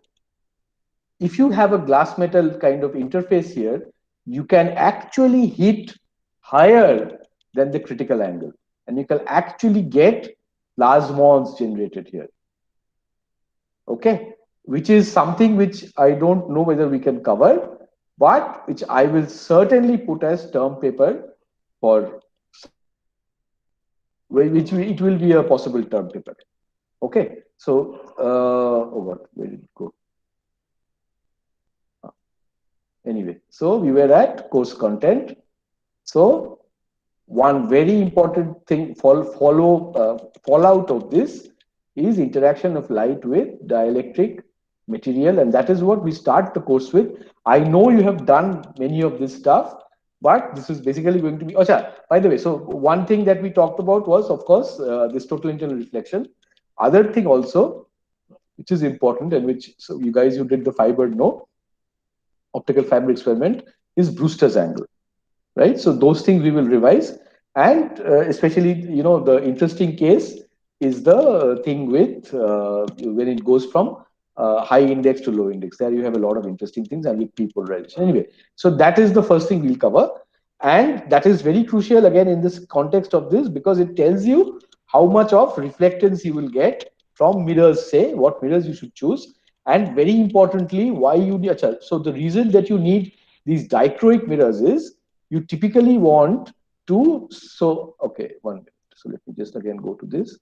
if you have a glass metal kind of interface here, you can actually hit higher than the critical angle, and you can actually get plasmons generated here. Okay, which is something which I don't know whether we can cover, but which I will certainly put as term paper for which it will be a possible term paper. Okay, so where did it go? Anyway, so we were at course content. So one very important thing fallout of this is interaction of light with dielectric material, and that is what we start the course with. I know you have done many of this stuff, but this is basically going to be. By the way, so one thing that we talked about was, of course, this total internal reflection. Other thing also, which is important, and which so you guys who did the fiber know, optical fiber experiment, is Brewster's angle, right? So those things we will revise, and especially the interesting case is the thing with when it goes from high index to low index. There you have a lot of interesting things, and with polarization. Anyway, so that is the first thing we'll cover, and that is very crucial again in this context of this, because it tells you how much of reflectance you will get from mirrors, say what mirrors you should choose, and very importantly why you need. So the reason that you need these dichroic mirrors is you typically want to, so okay, 1 minute. So let me just again go to this.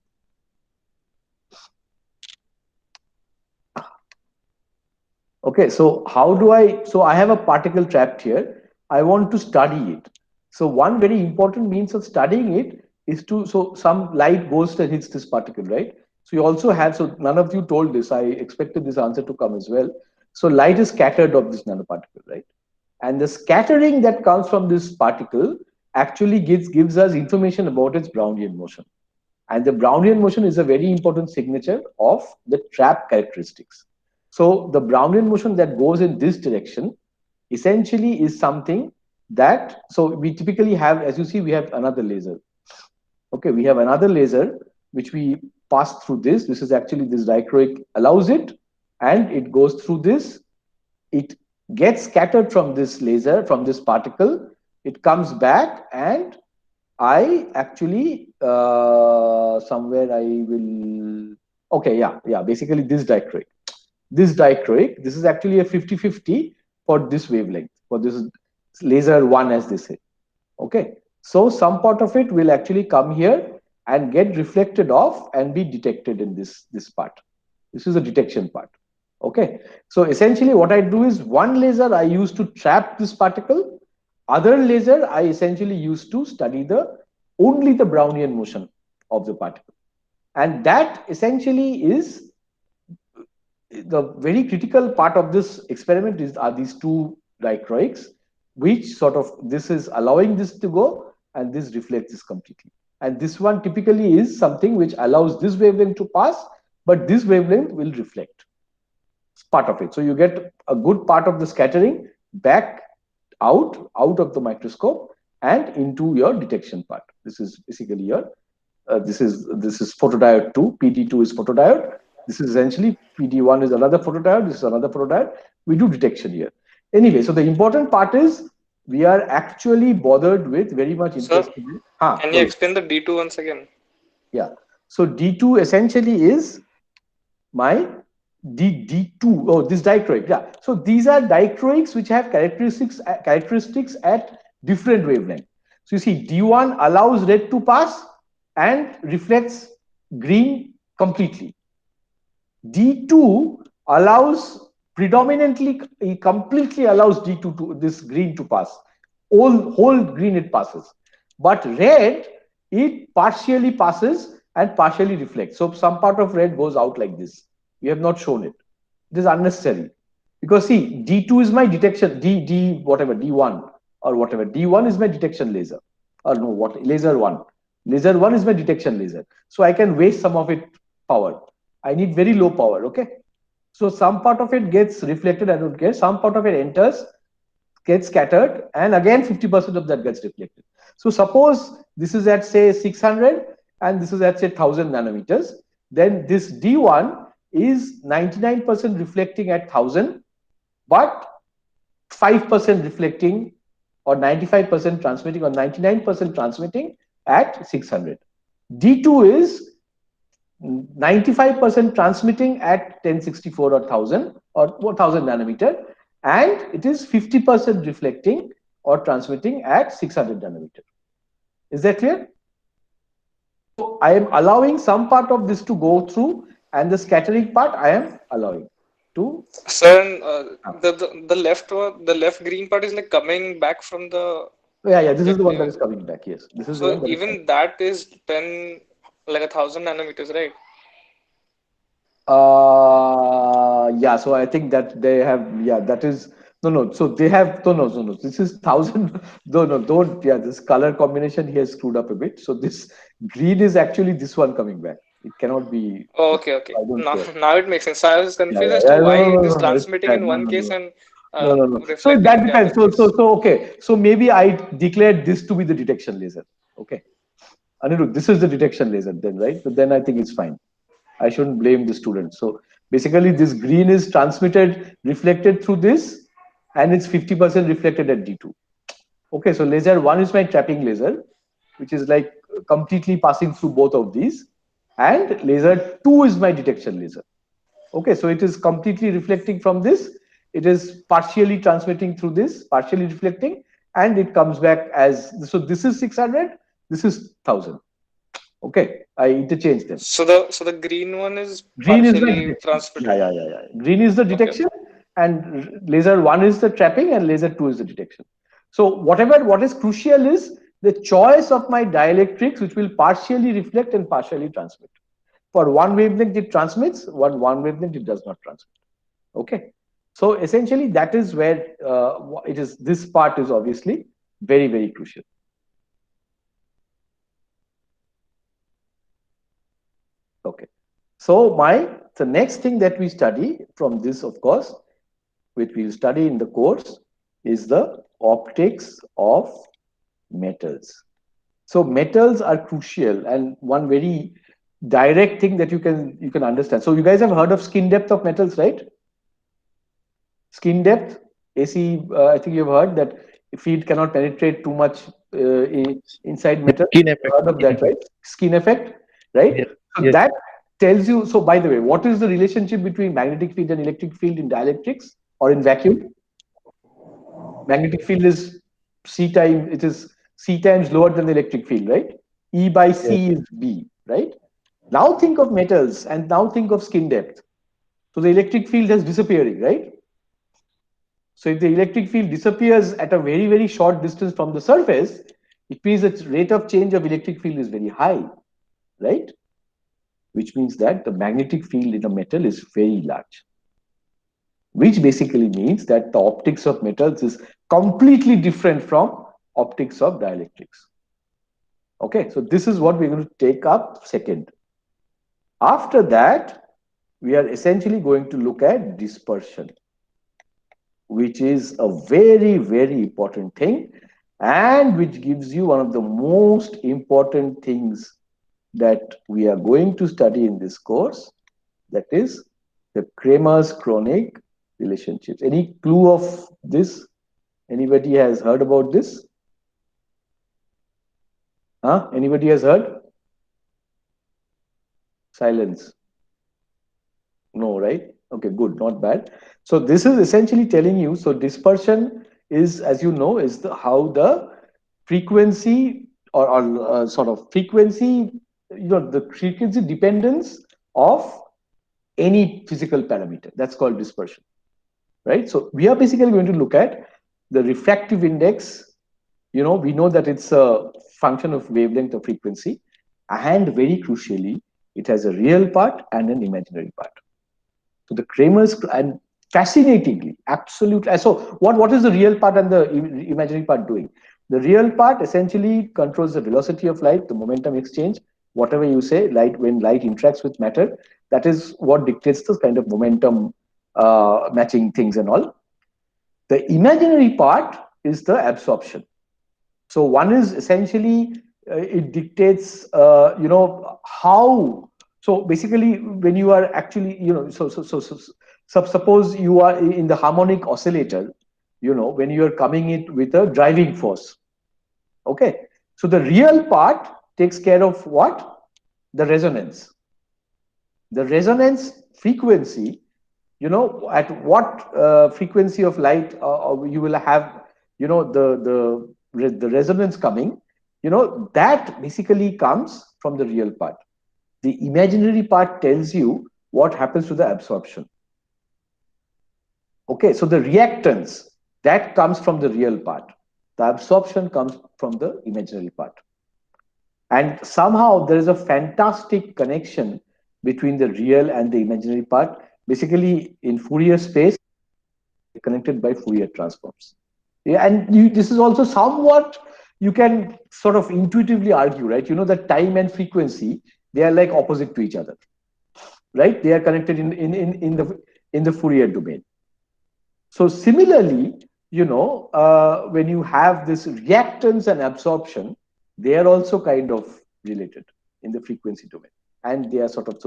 Okay, so how do I have a particle trapped here. I want to study it. So one very important means of studying it is so some light goes and hits this particle, right? So you also have, so none of you told this, I expected this answer to come as well. So light is scattered of this nanoparticle, right? And the scattering that comes from this particle actually gives us information about its Brownian motion. And the Brownian motion is a very important signature of the trap characteristics. So the Brownian motion that goes in this direction essentially is something that, so we typically have, as you see, we have another laser. Okay, we have another laser which we pass through this. This is actually, this dichroic allows it, and it goes through this. It gets scattered from this laser, from this particle. It comes back, and I actually somewhere I will. Okay, yeah. Basically, this dichroic. This is actually a 50-50 for this wavelength, for this laser 1, as they say. Okay, so some part of it will actually come here and get reflected off and be detected in this part. This is a detection part. Okay, so essentially what I do is one laser I use to trap this particle, other laser I essentially use to study only the Brownian motion of the particle, and that essentially is the very critical part of this experiment. Are these two dichroics, which sort of, this is allowing this to go, and this reflects this completely. And this one typically is something which allows this wavelength to pass, but this wavelength will reflect. It's part of it. So you get a good part of the scattering back out of the microscope and into your detection part. This is basically your this is photodiode 2. PD2 is photodiode. This is essentially PD1 is another photodiode. This is another photodiode. We do detection here. Anyway, so the important part is we are actually bothered with very much interest. Can you explain the D2 once again? Yeah. So D2 essentially is my D2. Oh, this dichroic. Yeah. So these are dichroics which have characteristics at different wavelength. So you see, D1 allows red to pass and reflects green completely. D2 allows completely allows D2 to this green to pass. Whole green it passes. But red, it partially passes and partially reflects. So some part of red goes out like this. We have not shown it. It is unnecessary. Because see, D2 is my detection, D1 or whatever. D1 is my detection laser. Or no, what laser 1. Laser 1 is my detection laser. So I can waste some of it power. I need very low power, okay? So some part of it gets reflected, I don't care. Some part of it enters, gets scattered, and again 50% of that gets reflected. So suppose this is at say 600 and this is at say 1000 nanometers, then this D1 is 99% reflecting at 1000, but 5% reflecting, or 95% transmitting, or 99% transmitting at 600. D2 is 95% transmitting at 1064 or 1000 or 1000 nanometer, and it is 50% reflecting or transmitting at 600 nanometer. Is that clear? So I am allowing some part of this to go through, and the scattering part I am allowing to. Sir, the left green part is like coming back from the. Yeah, this is the one that is coming back. Yes, this is the one. So even that is 10, like 1000 nanometers, right? Yeah, so I think that they have, yeah, that is, no, so they have, no, this is 1000, no, don't, yeah, this color combination here is screwed up a bit. So this green is actually this one coming back. It cannot be. Oh, okay. Now it makes sense. So I was confused as to why it is transmitting in one case and no. So that depends. So okay. So maybe I declared this to be the detection laser. Okay. Anirudh, this is the detection laser then, right? So then I think it's fine. I shouldn't blame the student. So basically this green is transmitted, reflected through this, and it's 50% reflected at D2. Okay, so laser 1 is my trapping laser, which is like completely passing through both of these, and laser 2 is my detection laser. Okay, so it is completely reflecting from this, it is partially transmitting through this, partially reflecting, and it comes back as, so this is 600, this is 1000. Okay, I interchange them. So the green one is partially transmitting. Yeah. Green is the detection, and laser 1 is the trapping, and laser 2 is the detection. So what is crucial is the choice of my dielectrics, which will partially reflect and partially transmit. For one wavelength it transmits, one wavelength it does not transmit. Okay, so essentially that is where it is. This part is obviously very, very crucial. Okay, so the next thing that we study from this, of course, which we will study in the course, is the optics of metals. So metals are crucial, and one very direct thing that you can understand. So you guys have heard of skin depth of metals, right? Skin depth, AC. I think you've heard that field cannot penetrate too much inside metal. Skin effect. Heard of that, right? Skin effect, right? Yes. So Yes. that tells you. So by the way, what is the relationship between magnetic field and electric field in dielectrics or in vacuum? Magnetic field is C times lower than the electric field, right? E by C is B, right? Now think of metals and now think of skin depth. So the electric field is disappearing, right? So if the electric field disappears at a very, very short distance from the surface, it means the rate of change of electric field is very high, right? Which means that the magnetic field in a metal is very large. Which basically means that the optics of metals is completely different from optics of dielectrics. Okay, so this is what we're going to take up second. After that, we are essentially going to look at dispersion, which is a very, very important thing, and which gives you one of the most important things that we are going to study in this course, that is the Kramers-Kronig relationships. Any clue of this? Anybody has heard about this? Anybody has heard? Silence. No, right? Okay, good, not bad. So this is essentially telling you, so dispersion is, as you know, is how the frequency or sort of frequency, the frequency dependence of any physical parameter. That's called dispersion, right? So we are basically going to look at the refractive index. We know that it's a function of wavelength or frequency, and very crucially, it has a real part and an imaginary part. So the Kramers, and fascinatingly, absolutely. So what is the real part and the imaginary part doing? The real part essentially controls the velocity of light, the momentum exchange, whatever you say, when light interacts with matter, that is what dictates this kind of momentum matching things and all. The imaginary part is the absorption. So one is essentially it dictates how. So basically, when you are actually suppose you are in the harmonic oscillator, when you are coming it with a driving force. Okay, so the real part takes care of what? The resonance. The resonance frequency, at what frequency of light you will have, the resonance coming, that basically comes from the real part. The imaginary part tells you what happens to the absorption. Okay, so the reactance, that comes from the real part. The absorption comes from the imaginary part. And somehow there is a fantastic connection between the real and the imaginary part. Basically, in Fourier space, connected by Fourier transforms. Yeah, and this is also somewhat, you can sort of intuitively argue, right? That time and frequency, they are like opposite to each other, right? They are connected in the Fourier domain. So similarly, when you have this reactance and absorption, they are also kind of related in the frequency domain, and they are sort of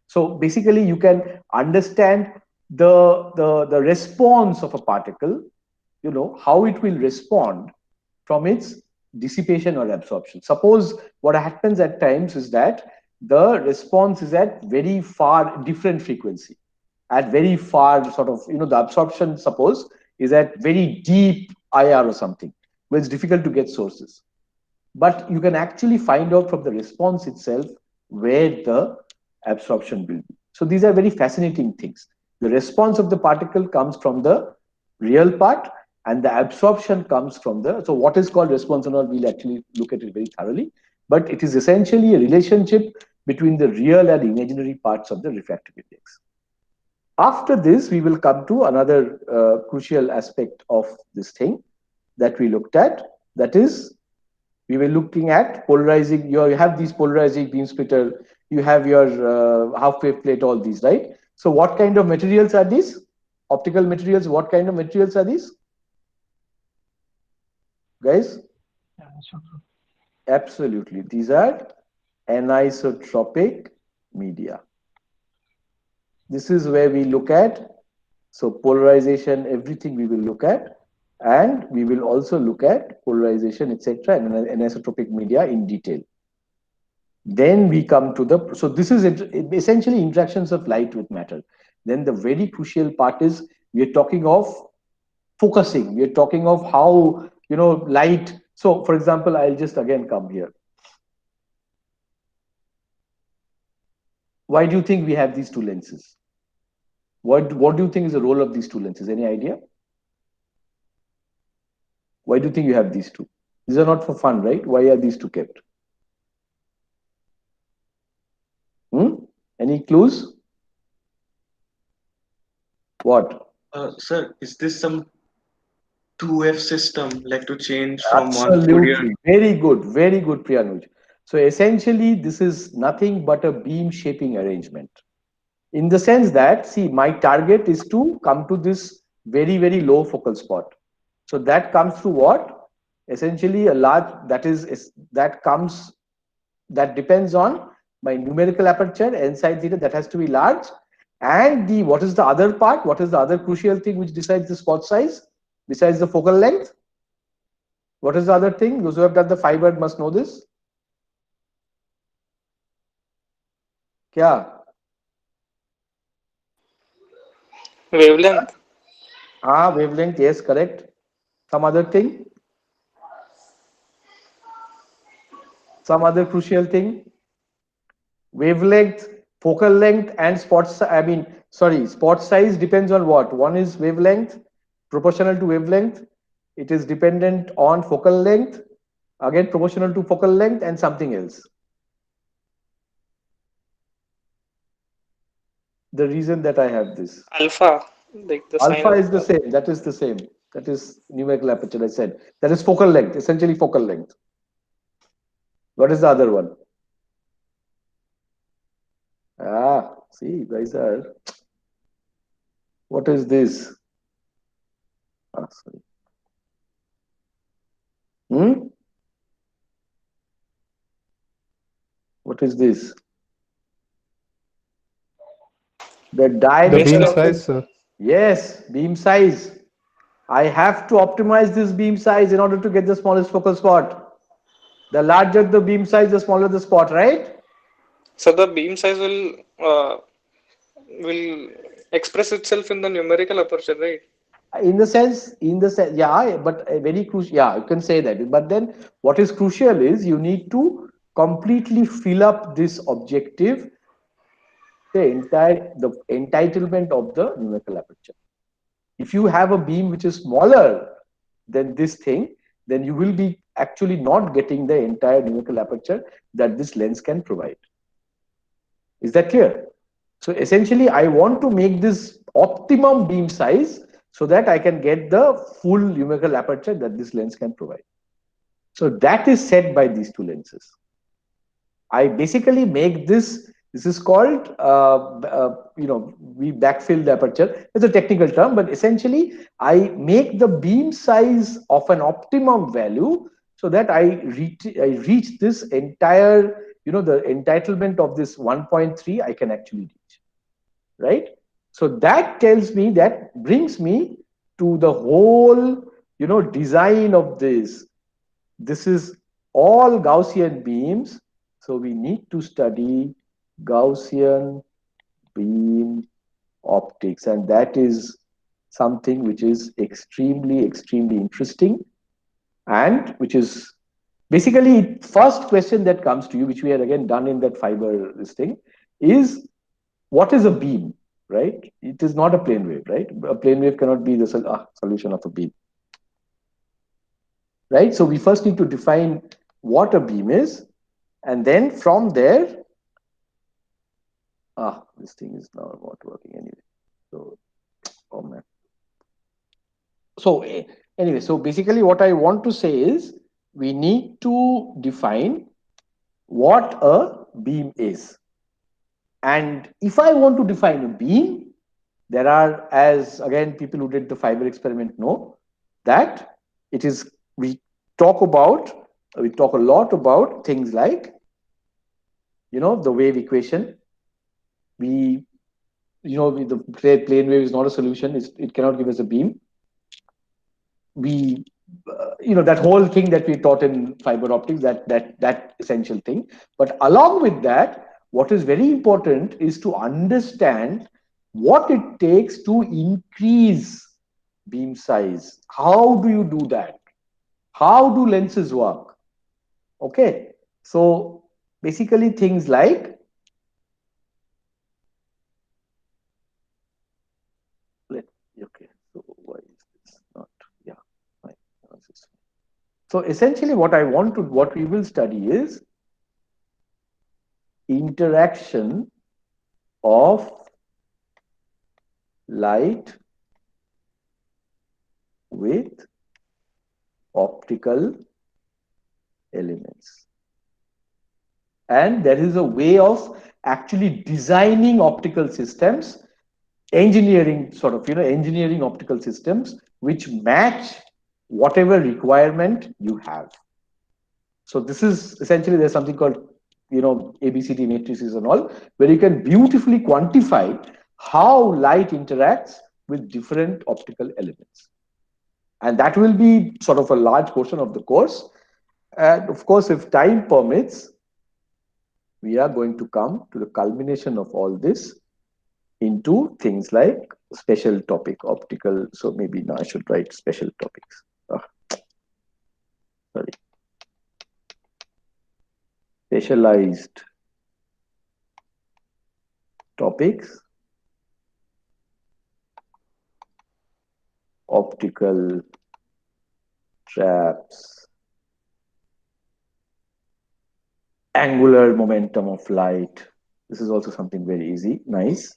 so basically you can understand the response of a particle, how it will respond from its dissipation or absorption. Suppose what happens at times is that the response is at very far different frequency, at very far sort of, the absorption, suppose, is at very deep IR or something, where it's difficult to get sources. But you can actually find out from the response itself where the absorption will be. So these are very fascinating things. The response of the particle comes from the real part, and the absorption comes from so what is called response or not, we'll actually look at it very thoroughly. But it is essentially a relationship between the real and imaginary parts of the refractive index. After this, we will come to another crucial aspect of this thing that we looked at. That is, we were looking at polarizing. You have these polarizing beam splitter, you have your half-wave plate, all these, right? So what kind of materials are these? Optical materials, what kind of materials are these? Guys? Absolutely. These are anisotropic media. This is where we look at, so polarization, everything we will look at, and we will also look at polarization, etc., and anisotropic media in detail. Then we come to so this is essentially interactions of light with matter. Then the very crucial part is, we are talking of focusing. We are talking of how, light. So for example, I'll just again come here. Why do you think we have these two lenses? What do you think is the role of these two lenses? Any idea? Why do you think you have these two? These are not for fun, right? Why are these two kept? Any clues? What? Sir, is this some 2F system, like to change from Absolutely. one Fourier? Very good, Priyanuj. So essentially, this is nothing but a beam shaping arrangement. In the sense that, see, my target is to come to this very, very low focal spot. So that comes through what? Essentially a large, that depends on my numerical aperture, n sine theta, that has to be large. And what is the other part? What is the other crucial thing which decides the spot size besides the focal length? What is the other thing? Those who have done the fiber must know this. Kya? Wavelength. Wavelength, yes, correct. Some other thing? Some other crucial thing? Wavelength, focal length, and spot size depends on what? One is wavelength, proportional to wavelength. It is dependent on focal length, again proportional to focal length, and something else. The reason that I have this. Alpha. Like the Alpha sign is the same. That is the same. That is numerical aperture, I said. That is focal length, essentially focal length. What is the other one? See, guys are. What is this? Sorry. Hmm? What is this? The The diameter beam of size, the, sir. yes, beam size. I have to optimize this beam size in order to get the smallest focal spot. The larger the beam size, the smaller the spot, right? So the beam size will express itself in the numerical aperture, right? In the sense, yeah, but very crucial. Yeah, you can say that. But then, what is crucial is you need to completely fill up this objective, the entitlement of the numerical aperture. If you have a beam which is smaller than this thing, then you will be actually not getting the entire numerical aperture that this lens can provide. Is that clear? So essentially, I want to make this optimum beam size so that I can get the full numerical aperture that this lens can provide. So that is set by these two lenses. I basically make this is called, we backfill the aperture. It's a technical term, but essentially I make the beam size of an optimum value so that I reach this entire, the entitlement of this 1.3 I can actually reach, right? So that brings me to the whole, design of this. This is all Gaussian beams. So we need to study Gaussian beam optics. And that is something which is extremely, extremely interesting. And which is basically first question that comes to you, which we had again done in that fiber this thing, is what is a beam, right? It is not a plane wave, right? A plane wave cannot be the solution of a beam, right? So we first need to define what a beam is, and then from there, this thing is now not working anyway. So, oh man. So anyway, so basically what I want to say is we need to define what a beam is. And if I want to define a beam, there are, as again, people who did the fiber experiment know, that it is, we talk a lot about things like, the wave equation. The plane wave is not a solution. It cannot give us a beam. That whole thing that we taught in fiber optics, that essential thing. But along with that, what is very important is to understand what it takes to increase beam size. How do you do that? How do lenses work? Okay, so basically things like, okay, so why is this not, yeah, fine. So essentially what we will study is interaction of light with optical elements. And there is a way of actually designing optical systems, engineering optical systems which match whatever requirement you have. So this is essentially, there's something called, ABCD matrices and all, where you can beautifully quantify how light interacts with different optical elements. And that will be sort of a large portion of the course. And of course, if time permits, we are going to come to the culmination of all this into things like special topic optical. So maybe now I should write special topics. Sorry. Specialized topics, optical traps, angular momentum of light. This is also something very easy, nice.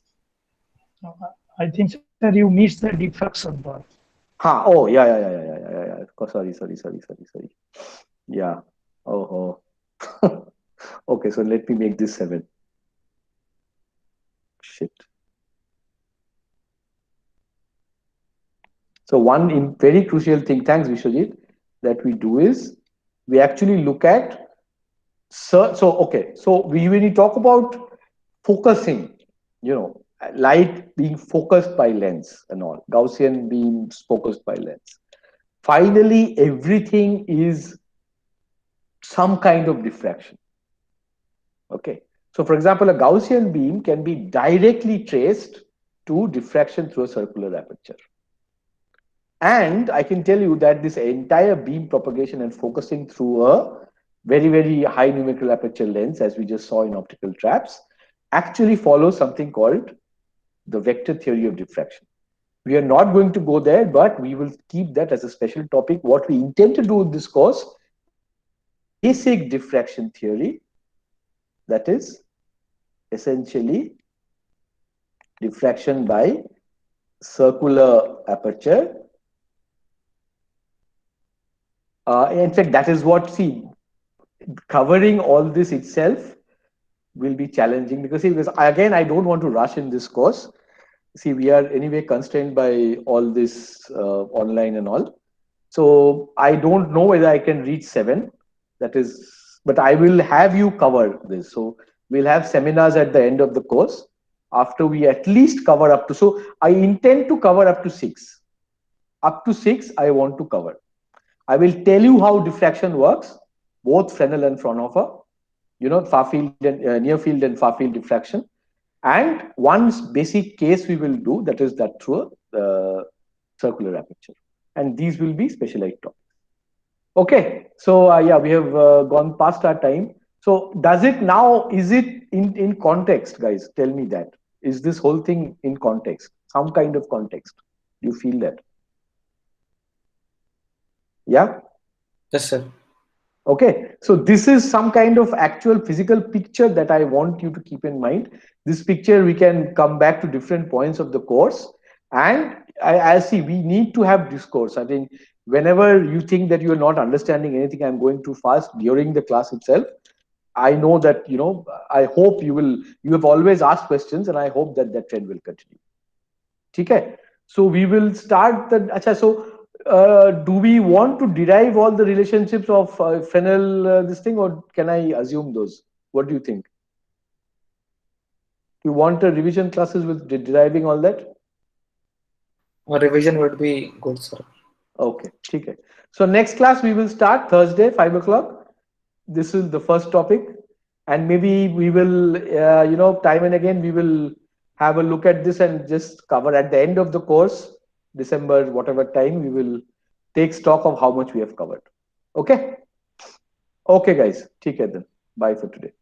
I think, sir, you missed the diffraction part. Oh, yeah. Sorry. Yeah. Oh. Okay, so let me make this 7. Shit. So one very crucial thing, thanks Vishwajit, that we do is we actually look at so when you talk about focusing, light being focused by lens and all, Gaussian beams focused by lens. Finally, everything is some kind of diffraction. Okay. So for example, a Gaussian beam can be directly traced to diffraction through a circular aperture. And I can tell you that this entire beam propagation and focusing through a very, very high numerical aperture lens, as we just saw in optical traps, actually follows something called the vector theory of diffraction. We are not going to go there, but we will keep that as a special topic. What we intend to do in this course, basic diffraction theory, that is essentially diffraction by circular aperture. In fact, that is what, covering all this itself will be challenging because again, I don't want to rush in this course. See, we are anyway constrained by all this online and all. So I don't know whether I can reach 7. That is, but I will have you cover this. So we'll have seminars at the end of the course after we at least cover up to. So I intend to cover up to 6. Up to 6, I want to cover. I will tell you how diffraction works, both Fresnel and Fraunhofer, far field and near field and far field diffraction. And one basic case we will do, that is that through a circular aperture. And these will be specialized topics. Okay, so yeah, we have gone past our time. So is it in context, guys? Tell me that. Is this whole thing in context? Some kind of context? Do you feel that? Yeah? Yes, sir. Okay, so this is some kind of actual physical picture that I want you to keep in mind. This picture, we can come back to different points of the course. And I see we need to have discourse. I think whenever you think that you're not understanding anything, I'm going too fast during the class itself. I know that, I hope you have always asked questions and I hope that trend will continue. Okay, so we will start do we want to derive all the relationships of Fresnel this thing, or can I assume those? What do you think? You want a revision classes with deriving all that? A revision would be good, sir. Okay, okay. So next class we will start Thursday, 5 o'clock. This is the first topic, and maybe we will, time and again we will have a look at this and just cover at the end of the course, December, whatever time, we will take stock of how much we have covered. Okay? Okay, guys. Take care then. Bye for today.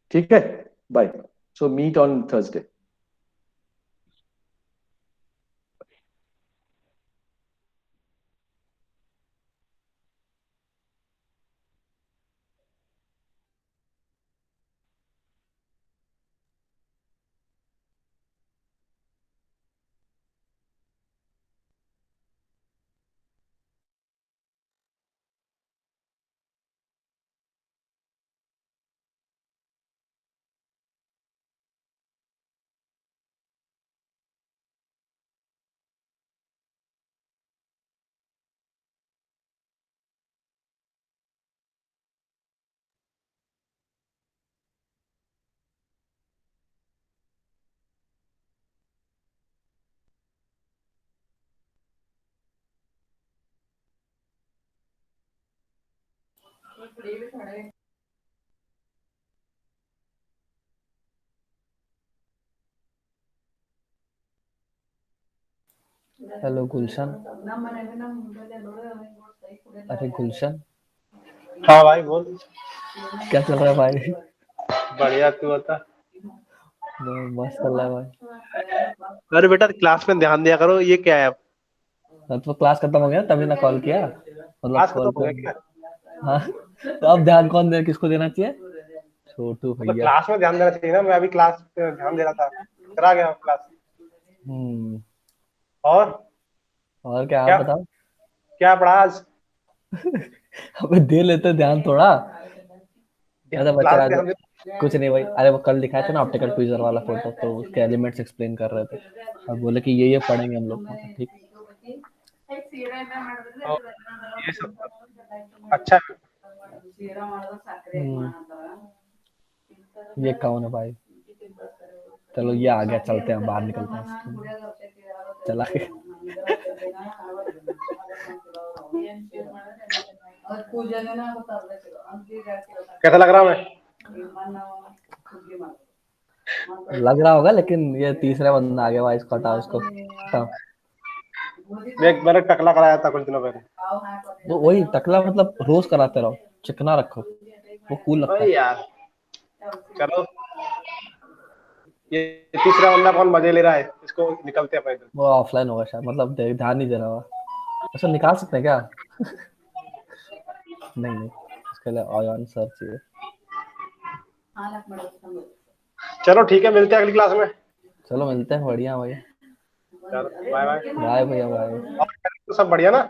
Take care. Bye. So meet on Thursday. Hello Gulshan. अरे गुलशन, हाँ भाई बोल। क्या चल रहा है भाई? बढ़िया, तू बता। मस्त चल रहा है भाई। अरे बेटा क्लास में ध्यान दिया करो, ये क्या है अब? तो क्लास खत्म हो गया तभी ना कॉल किया, क्लास मतलब खत्म हो गया क्या? हाँ, तो अब ध्यान कौन दे, किसको देना चाहिए? छोटू तो भैया। क्लास में ध्यान देना चाहिए ना, मैं अभी क्लास पे ध्यान दे रहा था, करा गया क्लास। और क्या आप बताओ? क्या पढ़ा आज? अबे दे लेते ध्यान थोड़ा। क्लास कुछ नहीं भाई, अरे वो कल दिखाया था ना ऑप्टिकल ट्वीजर वाला फोटो, तो उसके एलिमेंट्स एक्सप्लेन कर रहे थे। अब बोले कि ये पढ़ेंगे हम लोग। ठीक। ये सब अच्छा है। ये कौन है भाई? चलो ये आ गया, चलते हैं बाहर, निकलते हैं। चला के कैसा लग रहा है मैं? लग रहा होगा, लेकिन ये तीसरा बंदा आ गया भाई, इसको हटाओ, इसको हटाओ। मैंने टकला कराया था कुछ दिनों पहले। वो वही टकला, मतलब रोज कराते रहो, चिकना रखो, वो कूल लगता है यार। चलो ये तीसरा बंदा कौन मजे ले रहा है, इसको निकलते हैं पहले। वो ऑफलाइन होगा शायद, मतलब ध्यान नहीं दे रहा होगा। अच्छा निकाल सकते हैं क्या? नहीं, इसके लिए ऑन सर्च चाहिए। चलो ठीक है, मिलते हैं अगली क्लास में। चलो मिलते हैं, बढ़िया भाई। चलो बाय बाय। बाय भैया, बाय। सब बढ़िया ना?